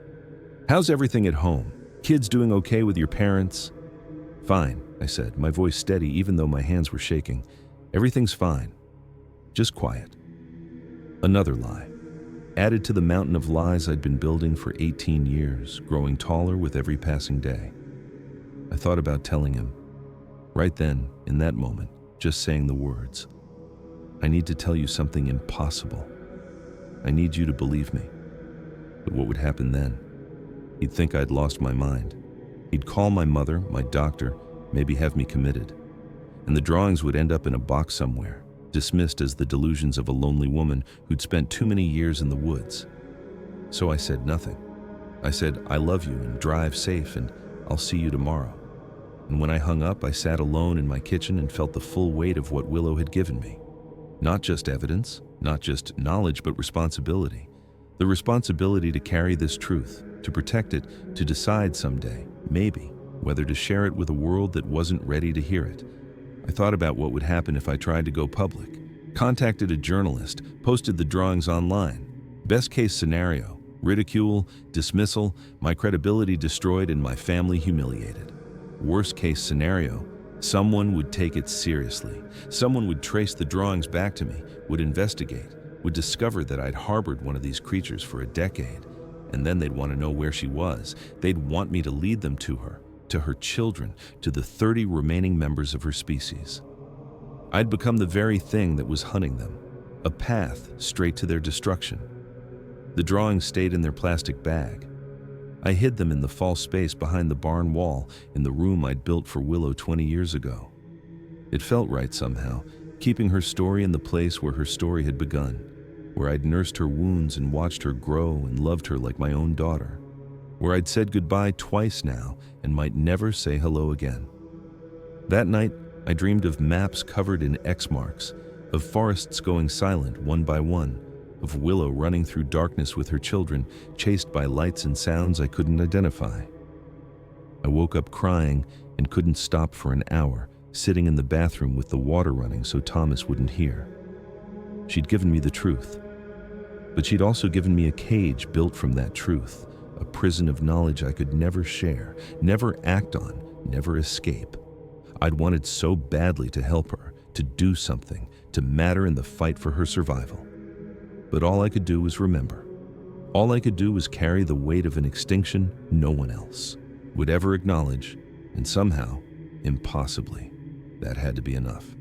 "How's everything at home? Kids doing okay with your parents?" "Fine," I said, my voice steady even though my hands were shaking. "Everything's fine. Just quiet." Another lie, added to the mountain of lies I'd been building for 18 years, growing taller with every passing day. I thought about telling him. Right then, in that moment, just saying the words. "I need to tell you something impossible. I need you to believe me." But what would happen then? He'd think I'd lost my mind. He'd call my mother, my doctor, maybe have me committed. And the drawings would end up in a box somewhere, dismissed as the delusions of a lonely woman who'd spent too many years in the woods. So I said nothing. I said, "I love you and drive safe and I'll see you tomorrow." And when I hung up, I sat alone in my kitchen and felt the full weight of what Willow had given me. Not just evidence, not just knowledge, but responsibility. The responsibility to carry this truth, to protect it, to decide someday, maybe, whether to share it with a world that wasn't ready to hear it. I thought about what would happen if I tried to go public. Contacted a journalist, posted the drawings online. Best case scenario, ridicule, dismissal, my credibility destroyed and my family humiliated. Worst case scenario, someone would take it seriously. Someone would trace the drawings back to me, would investigate, would discover that I'd harbored one of these creatures for a decade. And then they'd want to know where she was. They'd want me to lead them to her children, to the 30 remaining members of her species. I'd become the very thing that was hunting them, a path straight to their destruction. The drawings stayed in their plastic bag. I hid them in the false space behind the barn wall in the room I'd built for Willow 20 years ago. It felt right somehow, keeping her story in the place where her story had begun, where I'd nursed her wounds and watched her grow and loved her like my own daughter, where I'd said goodbye twice now and might never say hello again. That night, I dreamed of maps covered in X marks, of forests going silent one by one, of Willow running through darkness with her children, chased by lights and sounds I couldn't identify. I woke up crying and couldn't stop for an hour, sitting in the bathroom with the water running so Thomas wouldn't hear. She'd given me the truth, but she'd also given me a cage built from that truth, a prison of knowledge I could never share, never act on, never escape. I'd wanted so badly to help her, to do something, to matter in the fight for her survival. But all I could do was remember. All I could do was carry the weight of an extinction no one else would ever acknowledge, and somehow, impossibly, that had to be enough.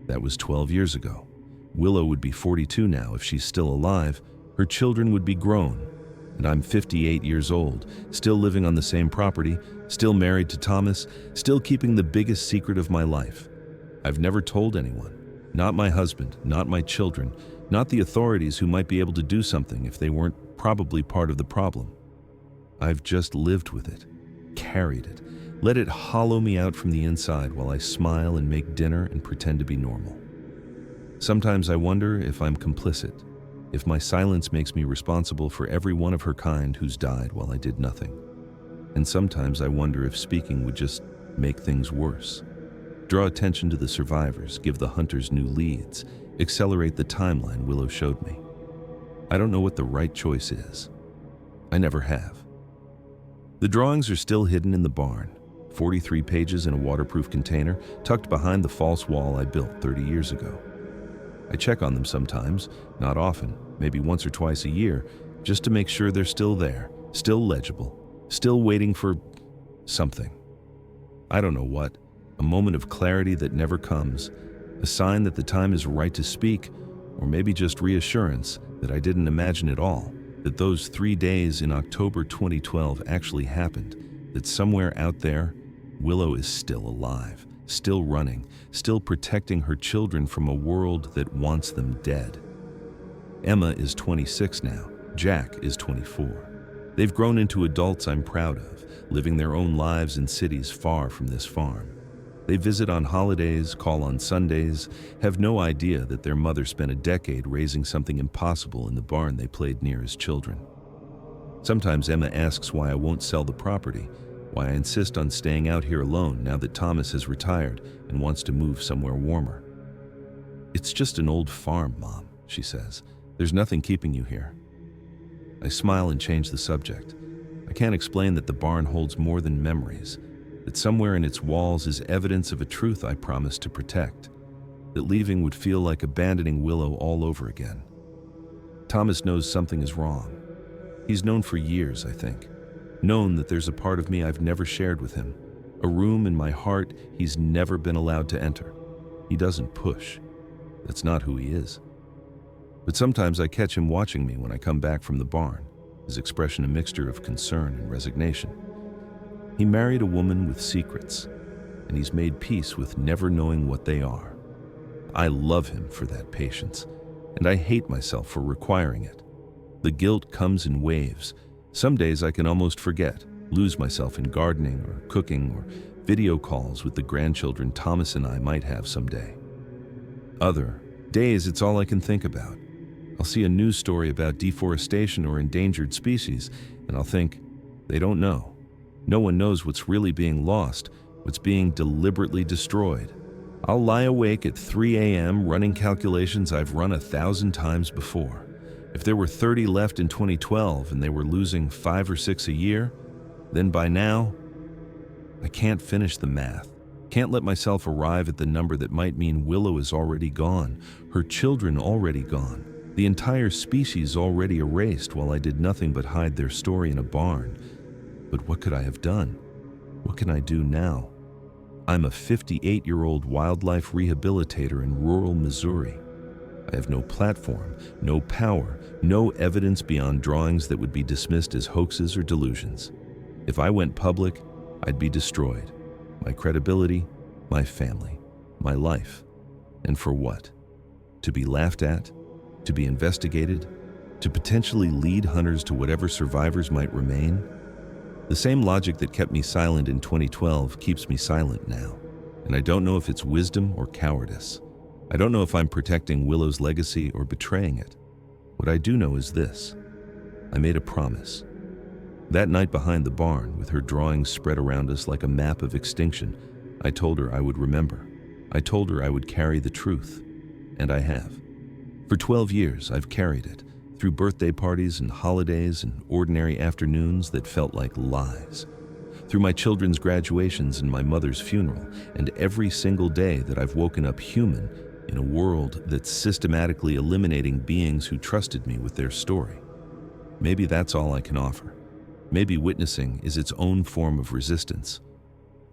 That was 12 years ago. Willow would be 42 now if she's still alive. Her children would be grown, and I'm 58 years old, still living on the same property, still married to Thomas, still keeping the biggest secret of my life. I've never told anyone, not my husband, not my children, not the authorities who might be able to do something if they weren't probably part of the problem. I've just lived with it, carried it, let it hollow me out from the inside while I smile and make dinner and pretend to be normal. Sometimes I wonder if I'm complicit, if my silence makes me responsible for every one of her kind who's died while I did nothing. And sometimes I wonder if speaking would just make things worse. Draw attention to the survivors, give the hunters new leads, accelerate the timeline Willow showed me. I don't know what the right choice is. I never have. The drawings are still hidden in the barn, 43 pages in a waterproof container tucked behind the false wall I built 30 years ago. I check on them sometimes, not often, maybe once or twice a year, just to make sure they're still there, still legible, still waiting for something. I don't know what, a moment of clarity that never comes, a sign that the time is right to speak, or maybe just reassurance that I didn't imagine it all, that those 3 days in October 2012 actually happened, that somewhere out there, Willow is still alive, still running, still protecting her children from a world that wants them dead. Emma is 26 now. Jack is 24. They've grown into adults I'm proud of, living their own lives in cities far from this farm. They visit on holidays, call on Sundays, have no idea that their mother spent a decade raising something impossible in the barn they played near as children. Sometimes Emma asks why I won't sell the property, why I insist on staying out here alone now that Thomas has retired and wants to move somewhere warmer. "It's just an old farm, Mom," she says. "There's nothing keeping you here." I smile and change the subject. I can't explain that the barn holds more than memories, that somewhere in its walls is evidence of a truth I promised to protect, that leaving would feel like abandoning Willow all over again. Thomas knows something is wrong. He's known for years, I think. Known that there's a part of me I've never shared with him, a room in my heart he's never been allowed to enter. He doesn't push. That's not who he is. But sometimes I catch him watching me when I come back from the barn, his expression a mixture of concern and resignation. He married a woman with secrets, and he's made peace with never knowing what they are. I love him for that patience, and I hate myself for requiring it. The guilt comes in waves. Some days I can almost forget, lose myself in gardening or cooking or video calls with the grandchildren Thomas and I might have someday. Other days it's all I can think about. I'll see a news story about deforestation or endangered species, and I'll think, they don't know. No one knows what's really being lost, what's being deliberately destroyed. I'll lie awake at 3 a.m. running calculations I've run 1,000 times before. If there were 30 left in 2012 and they were losing 5 or 6 a year, then by now, I can't finish the math. Can't let myself arrive at the number that might mean Willow is already gone, her children already gone, the entire species already erased while I did nothing but hide their story in a barn. But what could I have done? What can I do now? I'm a 58-year-old wildlife rehabilitator in rural Missouri. I have no platform, no power, no evidence beyond drawings that would be dismissed as hoaxes or delusions. If I went public, I'd be destroyed. My credibility, my family, my life. And for what? To be laughed at? To be investigated? To potentially lead hunters to whatever survivors might remain? The same logic that kept me silent in 2012 keeps me silent now. And I don't know if it's wisdom or cowardice. I don't know if I'm protecting Willow's legacy or betraying it. What I do know is this. I made a promise. That night behind the barn, with her drawings spread around us like a map of extinction, I told her I would remember. I told her I would carry the truth. And I have. For 12 years, I've carried it, through birthday parties and holidays and ordinary afternoons that felt like lies. Through my children's graduations and my mother's funeral, and every single day that I've woken up human in a world that's systematically eliminating beings who trusted me with their story. Maybe that's all I can offer. Maybe witnessing is its own form of resistance.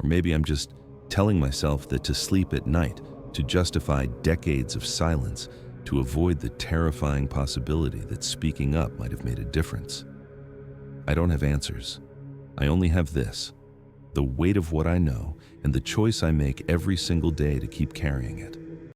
Or maybe I'm just telling myself that to sleep at night, to justify decades of silence, to avoid the terrifying possibility that speaking up might have made a difference. I don't have answers. I only have this, the weight of what I know and the choice I make every single day to keep carrying it.